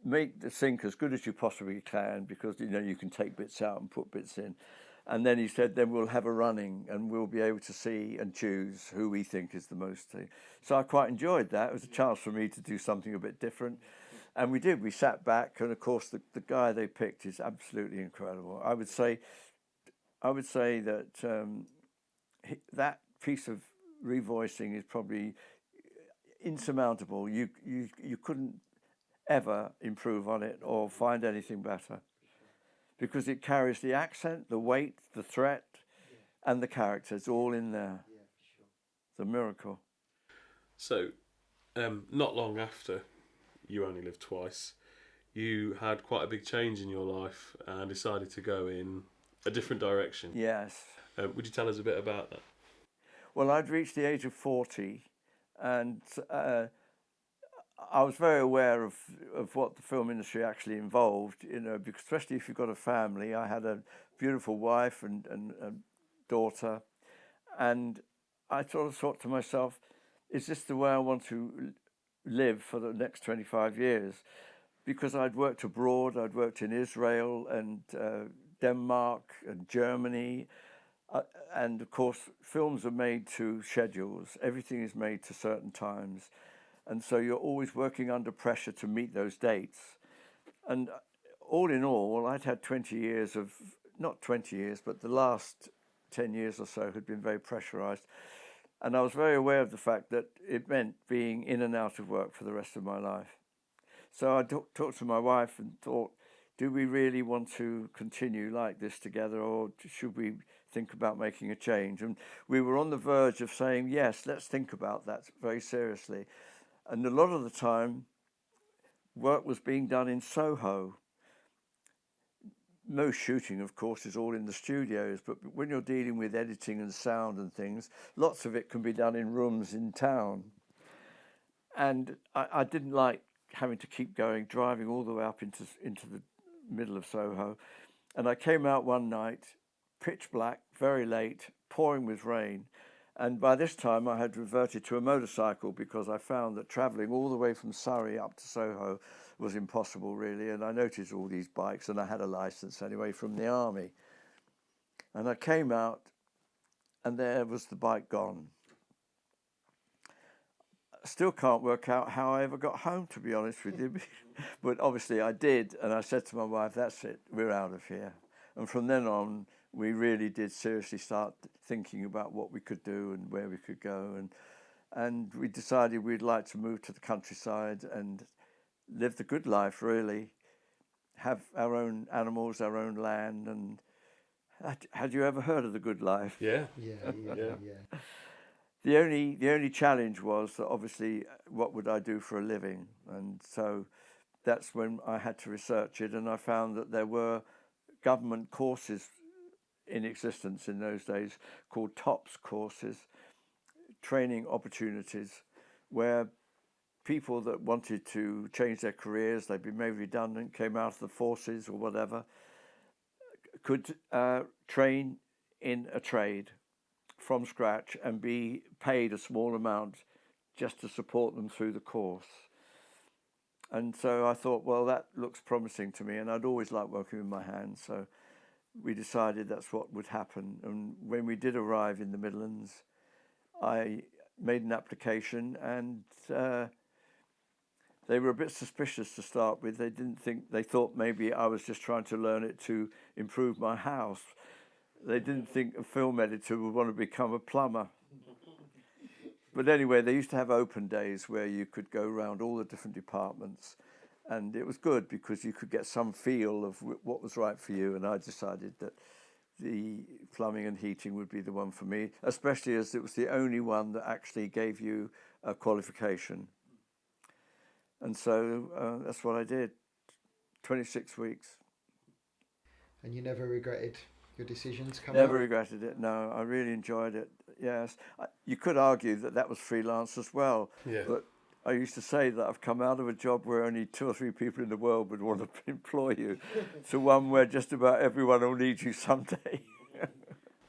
make the sync as good as you possibly can, because you know you can take bits out and put bits in. And then he said, then we'll have a running and we'll be able to see and choose who we think is the most. So I quite enjoyed that. It was a chance for me to do something a bit different. And we did. We sat back, and of course the guy they picked is absolutely incredible. I would say that that piece of revoicing is probably insurmountable. You couldn't ever improve on it or find anything better, because it carries the accent, the weight, the threat, and the characters all in there. It's a miracle. So, not long after You Only Live Twice, you had quite a big change in your life and decided to go in a different direction. Yes. Would you tell us a bit about that? Well, I'd reached the age of 40, and I was very aware of what the film industry actually involved, you know, because especially if you've got a family. I had a beautiful wife and a daughter, and I sort of thought to myself, is this the way I want to live for the next 25 years? Because I'd worked abroad, I'd worked in Israel and Denmark and Germany, and of course films are made to schedules. Everything is made to certain times. And so you're always working under pressure to meet those dates. And all in all, I'd had 20 years of, not 20 years, but the last 10 years or so had been very pressurized. And I was very aware of the fact that it meant being in and out of work for the rest of my life. So I talked to my wife and thought, do we really want to continue like this together, or should we think about making a change? And we were on the verge of saying, yes, let's think about that very seriously. And a lot of the time, work was being done in Soho. Most shooting, of course, is all in the studios, but when you're dealing with editing and sound and things, lots of it can be done in rooms in town. And I didn't like having to keep driving all the way up into the middle of Soho. And I came out one night, pitch black, very late, pouring with rain. And by this time I had reverted to a motorcycle because I found that travelling all the way from Surrey up to Soho was impossible, really. And I noticed all these bikes, and I had a licence anyway from the army. And I came out, and there was the bike gone. Still can't work out how I ever got home, to be honest with you. But obviously I did, and I said to my wife, that's it, we're out of here. And from then on, we really did seriously start thinking about what we could do and where we could go. And we decided we'd like to move to the countryside and live the good life, really. Have our own animals, our own land. And had you ever heard of the good life? Yeah. Yeah. The only challenge was that obviously what would I do for a living? And so that's when I had to research it, and I found that there were government courses in existence in those days called TOPS courses, training opportunities, where people that wanted to change their careers, they'd been made redundant, came out of the forces or whatever, could train in a trade from scratch and be paid a small amount just to support them through the course. And so I thought, well, that looks promising to me, and I'd always liked working with my hands, so we decided that's what would happen. And when we did arrive in the Midlands, I made an application, and they were a bit suspicious to start with. They thought maybe I was just trying to learn it to improve my house. They didn't think a film editor would want to become a plumber. But anyway, they used to have open days where you could go around all the different departments, and it was good because you could get some feel of what was right for you. And I decided that the plumbing and heating would be the one for me, especially as it was the only one that actually gave you a qualification. And so that's what I did, 26 weeks. And you never regretted your decisions coming Never out? regretted it, no. I really enjoyed it, yes. You could argue that was freelance as well. Yeah. But I used to say that I've come out of a job where only 2 or 3 people in the world would want to employ you to one where just about everyone will need you someday.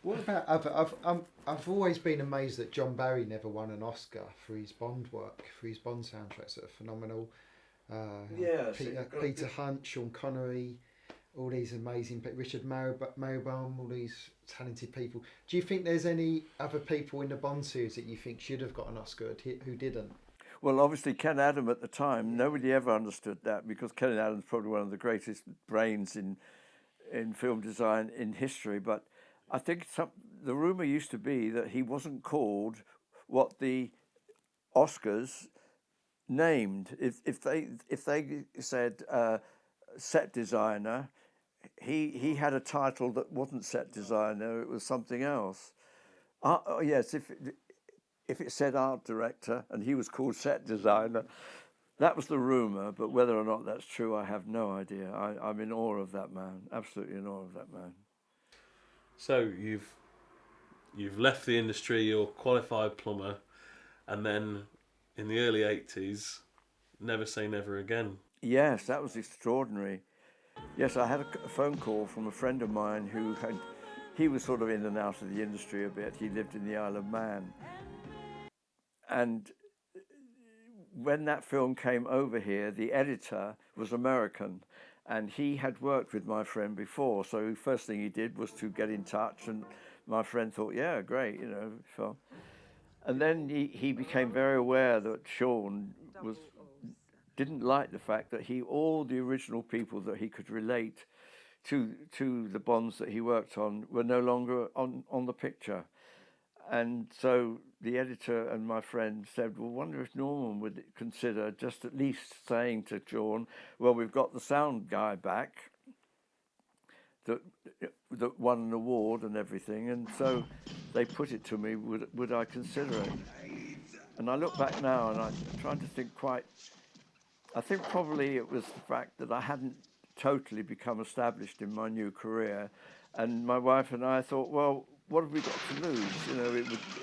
What about I've always been amazed that John Barry never won an Oscar for his Bond work, for his Bond soundtracks that are phenomenal. Yes, Peter Hunt, Sean Connery, all these amazing people, Richard Marrowbaum, all these talented people. Do you think there's any other people in the Bond series that you think should have got an Oscar who didn't? Well, obviously Ken Adam at the time, nobody ever understood that, because Ken Adam's probably one of the greatest brains in film design in history. But I think the rumour used to be that he wasn't called what the Oscars named. If they said set designer, he had a title that wasn't set designer. It was something else. Yes, if it said art director and he was called set designer, that was the rumour. But whether or not that's true, I have no idea. I'm in awe of that man. Absolutely in awe of that man. So you've left the industry. You're a qualified plumber, and then in the early 80s, never say never again. Yes, that was extraordinary. Yes, I had a phone call from a friend of mine he was sort of in and out of the industry a bit. He lived in the Isle of Man. And when that film came over here, the editor was American, and he had worked with my friend before. So the first thing he did was to get in touch, and my friend thought, yeah, great, so. And then he became very aware that Sean didn't like the fact that all the original people that he could relate to the Bonds that he worked on were no longer on the picture. And so the editor and my friend said, well, wonder if Norman would consider just at least saying to Sean, well, we've got the sound guy back, that won an award and everything, and so they put it to me, would I consider it? And I look back now and I'm trying to think I think probably it was the fact that I hadn't totally become established in my new career, and my wife and I thought, well, what have we got to lose? You know,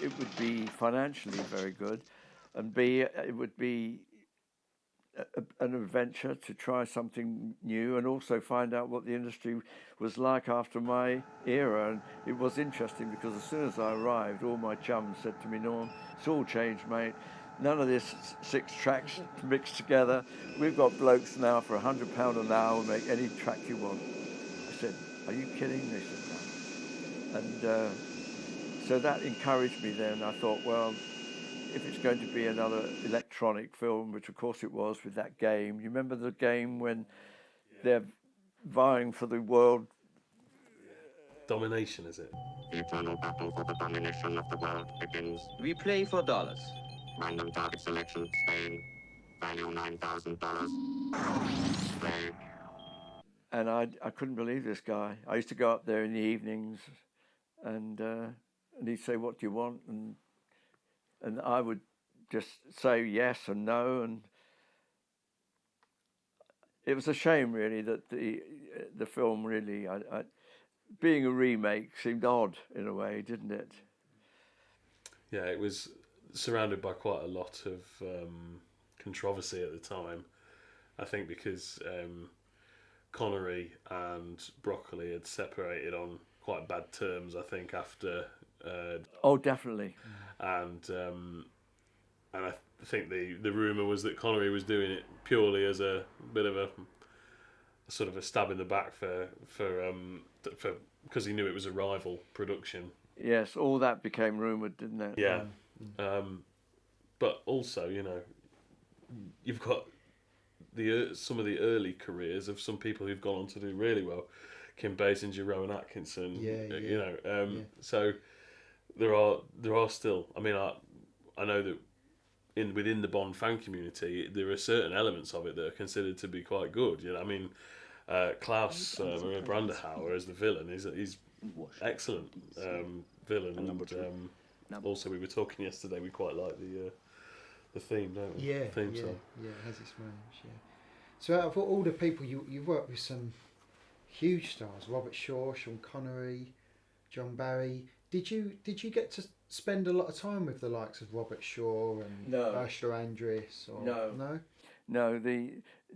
it would be financially very good, and it would be an adventure to try something new and also find out what the industry was like after my era. And it was interesting because as soon as I arrived, all my chums said to me, Norm, it's all changed, mate. None of this 6 tracks mixed together. We've got blokes now for £100 an hour, make any track you want. I said, are you kidding? They said, no. And so that encouraged me then. I thought, well, if it's going to be another electronic film, which of course it was with that game. You remember the game when they're vying for the world? Domination, is it? The eternal battle for the domination of the world begins. We play for dollars. Random target selection, Spain. Value $9,000. Play. And I couldn't believe this guy. I used to go up there in the evenings, and he'd say, "What do you want?" And I would just say yes and no, and it was a shame really that the film really, being a remake, seemed odd in a way, didn't it? Yeah, it was surrounded by quite a lot of controversy at the time. I think because Connery and Broccoli had separated on quite bad terms, I think, after... oh, definitely. And I think the rumour was that Connery was doing it purely as a bit of a sort of a stab in the back for because he knew it was a rival production. Yes, all that became rumoured, didn't it? Yeah. But also, you know, you've got some of the early careers of some people who've gone on to do really well. Kim Basinger, Rowan Atkinson. You know, so there are still. I mean, I know that within the Bond fan community, there are certain elements of it that are considered to be quite good. You know, I mean, Klaus Maria Brandauer as the villain he's excellent villain, and also we were talking yesterday. We quite like the theme, don't we? Yeah, theme yeah, song. yeah. It has its moments. Yeah. So out of all the people you've worked with, some huge stars: Robert Shaw, Sean Connery, John Barry. Did you get to spend a lot of time with the likes of Robert Shaw and Ursula Andress? Or, no.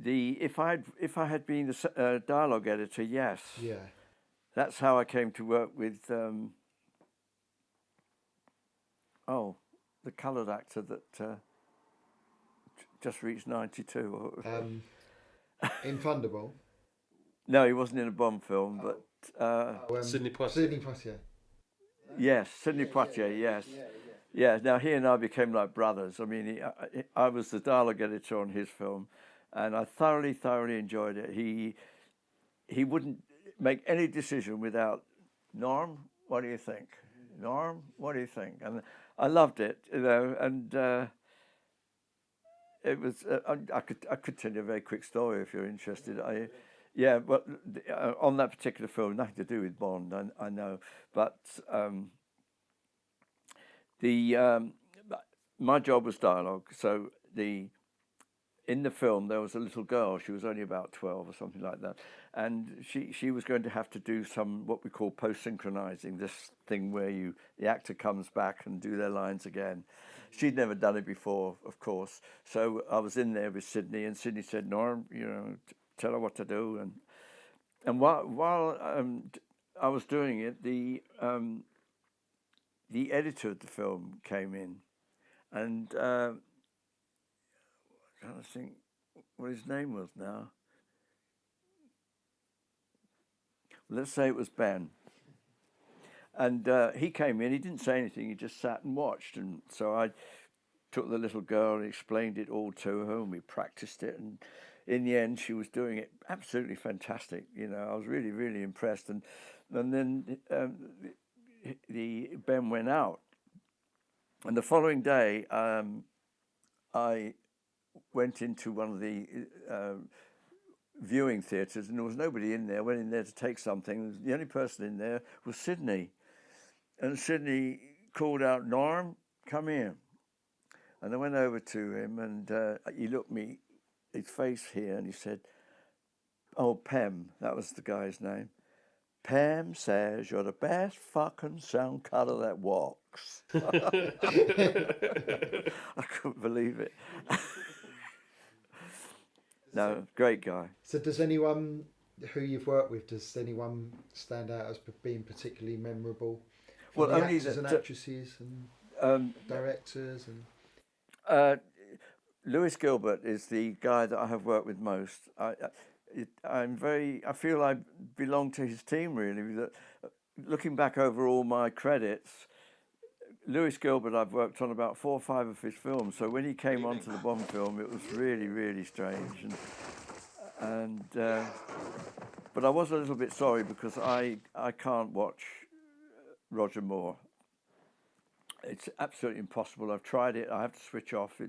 If I had been the dialogue editor, yes. Yeah. That's how I came to work with the coloured actor that just reached 92. In Thunderball? No, he wasn't in a Bond film, but Sidney Poitier. Sidney Poitier. Yes, Sidney Poitier. Yes. Yeah. Now he and I became like brothers. I mean, I was the dialogue editor on his film, and I thoroughly enjoyed it. He wouldn't make any decision without, Norm, what do you think? Norm, what do you think? And I loved it, you know. And it was. I could tell you a very quick story if you're interested. But on that particular film, nothing to do with Bond, I know, but my job was dialogue. So in the film there was a little girl. She was only about 12 or something like that, and she was going to have to do some what we call post-synchronizing, this thing where the actor comes back and do their lines again. She'd never done it before, of course. So I was in there with Sidney, and Sidney said, "Norm, you know, tell her what to do." And while I was doing it, the editor of the film came in, and I'm trying to think what his name was now. Let's say it was Ben. And he came in. He didn't say anything. He just sat and watched. And so I took the little girl and explained it all to her, and we practiced it. And in the end, she was doing it absolutely fantastic. You know, I was really, really impressed. And then the Ben went out. And the following day, I went into one of the viewing theatres, and there was nobody in there. I went in there to take something. The only person in there was Sydney. And Sydney called out, "Norm, come here." And I went over to him, and he looked me, his face here, and he said, "Oh, Pem," that was the guy's name. "Pam says you're the best fucking sound cutter that walks." I couldn't believe it. No, great guy. So does anyone who you've worked with, does anyone stand out as being particularly memorable? Well, the only actors and actresses and directors and... Lewis Gilbert is the guy that I have worked with most. I feel I belong to his team, really. That, looking back over all my credits, Lewis Gilbert, I've worked on about 4 or 5 of his films. So when he came onto the Bond film, it was really, really strange. But I was a little bit sorry because I can't watch Roger Moore. It's absolutely impossible. I've tried it. I have to switch off.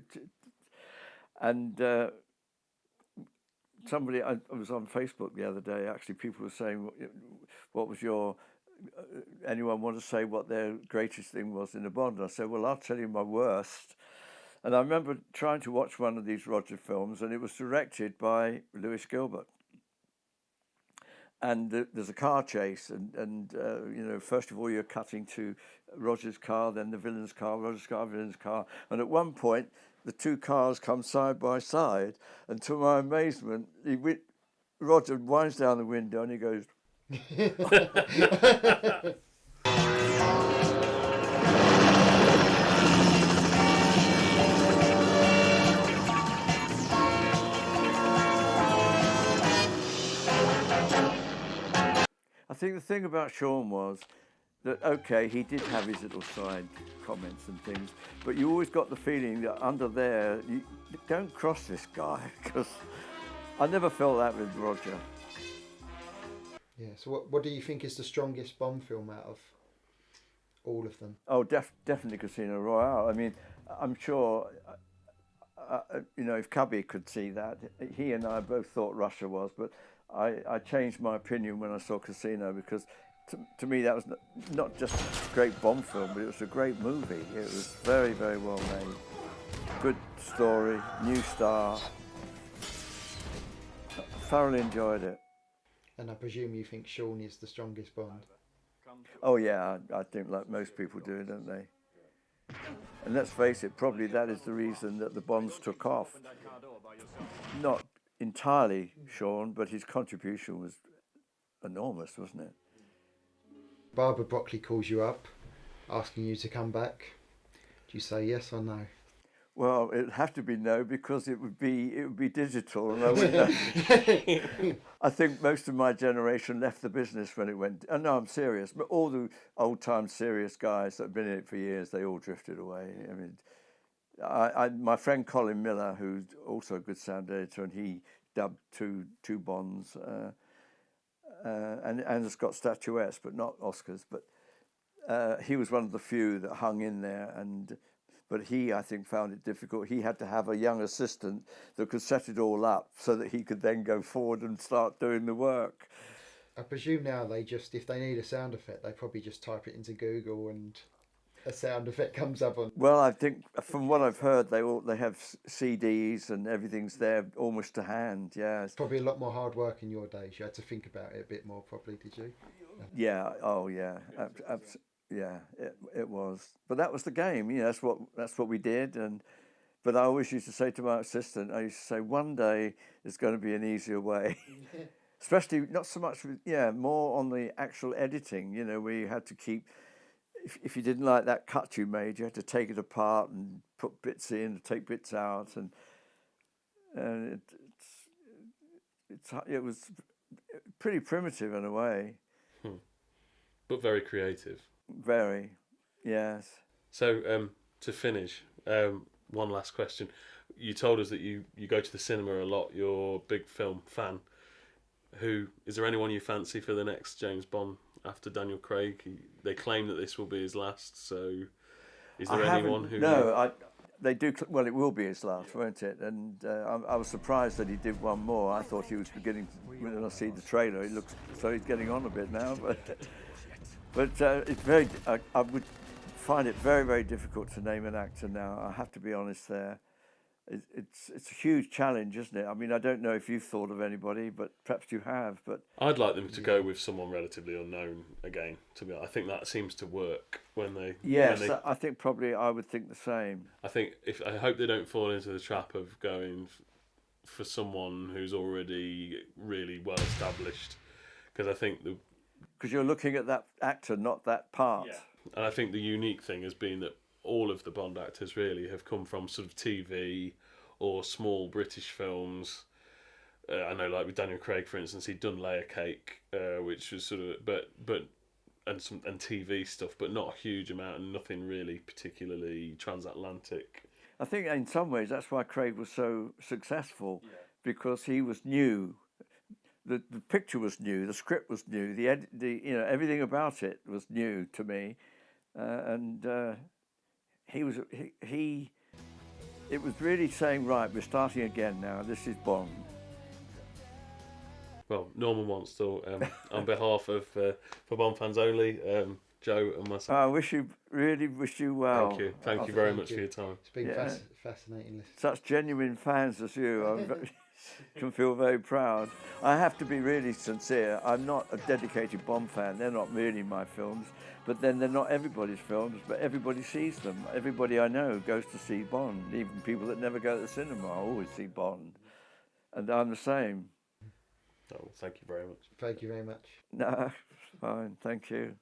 Somebody, I was on Facebook the other day, actually, people were saying, what was your, anyone want to say what their greatest thing was in a Bond? I said, well, I'll tell you my worst. And I remember trying to watch one of these Roger films, and it was directed by Lewis Gilbert. And there's a car chase, and first of all, you're cutting to Roger's car, then the villain's car, Roger's car, villain's car. And at one point, the 2 cars come side by side, and to my amazement, Roger winds down the window and he goes... I think the thing about Sean was that, okay, he did have his little side comments and things, but you always got the feeling that under there, you don't cross this guy, because I never felt that with Roger. Yeah, so what do you think is the strongest Bond film out of all of them? Oh, definitely Casino Royale. I mean, I'm sure, if Cubby could see that, he and I both thought Russia was, but I changed my opinion when I saw Casino, because to me that was not just a great Bond film, but it was a great movie. It was very, very well made. Good story, new star. I thoroughly enjoyed it. And I presume you think Sean is the strongest Bond? Oh yeah, I think like most people do, don't they? And let's face it, probably that is the reason that the Bonds took off. Not entirely Sean, but his contribution was enormous, wasn't it? Barbara Broccoli calls you up, asking you to come back. Do you say yes or no? Well, it'd have to be no, because it would be digital, and I wouldn't. I think most of my generation left the business when it went. And no, I'm serious. But all the old-time serious guys that have been in it for years, they all drifted away. I mean, my friend Colin Miller, who's also a good sound editor, and he dubbed two Bonds, and has got statuettes, but not Oscars. But he was one of the few that hung in there, but he, I think, found it difficult. He had to have a young assistant that could set it all up so that he could then go forward and start doing the work. I presume now they just, if they need a sound effect, they probably just type it into Google and a sound effect comes up on. Well, I think from what I've heard, they have CDs and everything's there almost to hand. Yeah, it's probably a lot more hard work in your days. You had to think about it a bit more, probably. Did you? Yeah. Oh, yeah. Yeah, it was. But that was the game. You know, that's what we did. But I always used to say to my assistant, I used to say, one day there's going to be an easier way. Especially not so much with, more on the actual editing. You know, where you had to keep. If you didn't like that cut you made, you had to take it apart and put bits in and take bits out, and it was pretty primitive in a way. But very creative. Very, yes. So to finish, one last question. You told us that you go to the cinema a lot. You're a big film fan. Is there anyone you fancy for the next James Bond after Daniel Craig? They claim that this will be his last. So, is there anyone who? No, they do. Well, it will be his last, won't it? And I was surprised that he did one more. I thought he was beginning to. When I see the trailer, it looks so he's getting on a bit now. But it's very. I would find it very, very difficult to name an actor now. I have to be honest there. It's a huge challenge, isn't it? I mean, I don't know if you've thought of anybody, but perhaps you have. But I'd like them to go with someone relatively unknown again. To be honest, I think that seems to work when they. Yes, I think probably I would think the same. I hope they don't fall into the trap of going for someone who's already really well established, because I think because you're looking at that actor, not that part. Yeah. And I think the unique thing has been that all of the Bond actors really have come from sort of TV or small British films. I know, like with Daniel Craig, for instance, he'd done Layer Cake, which was sort of, and TV stuff, but not a huge amount, and nothing really particularly transatlantic. I think in some ways that's why Craig was so successful, because he was new. The picture was new, the script was new, everything about it was new to me, and. It was really saying, right, we're starting again now. This is Bond. Well, Norman Wanstall, on behalf of For Bond Fans Only, Joe and myself. I really wish you well. Thank you. Thank you very much for your time. It's been fascinating. Such genuine fans as you. I can feel very proud. I have to be really sincere. I'm not a dedicated Bond fan. They're not really my films. But then they're not everybody's films, but everybody sees them. Everybody I know goes to see Bond. Even people that never go to the cinema always see Bond. And I'm the same. Oh, thank you very much. Thank you very much. No, fine. Thank you.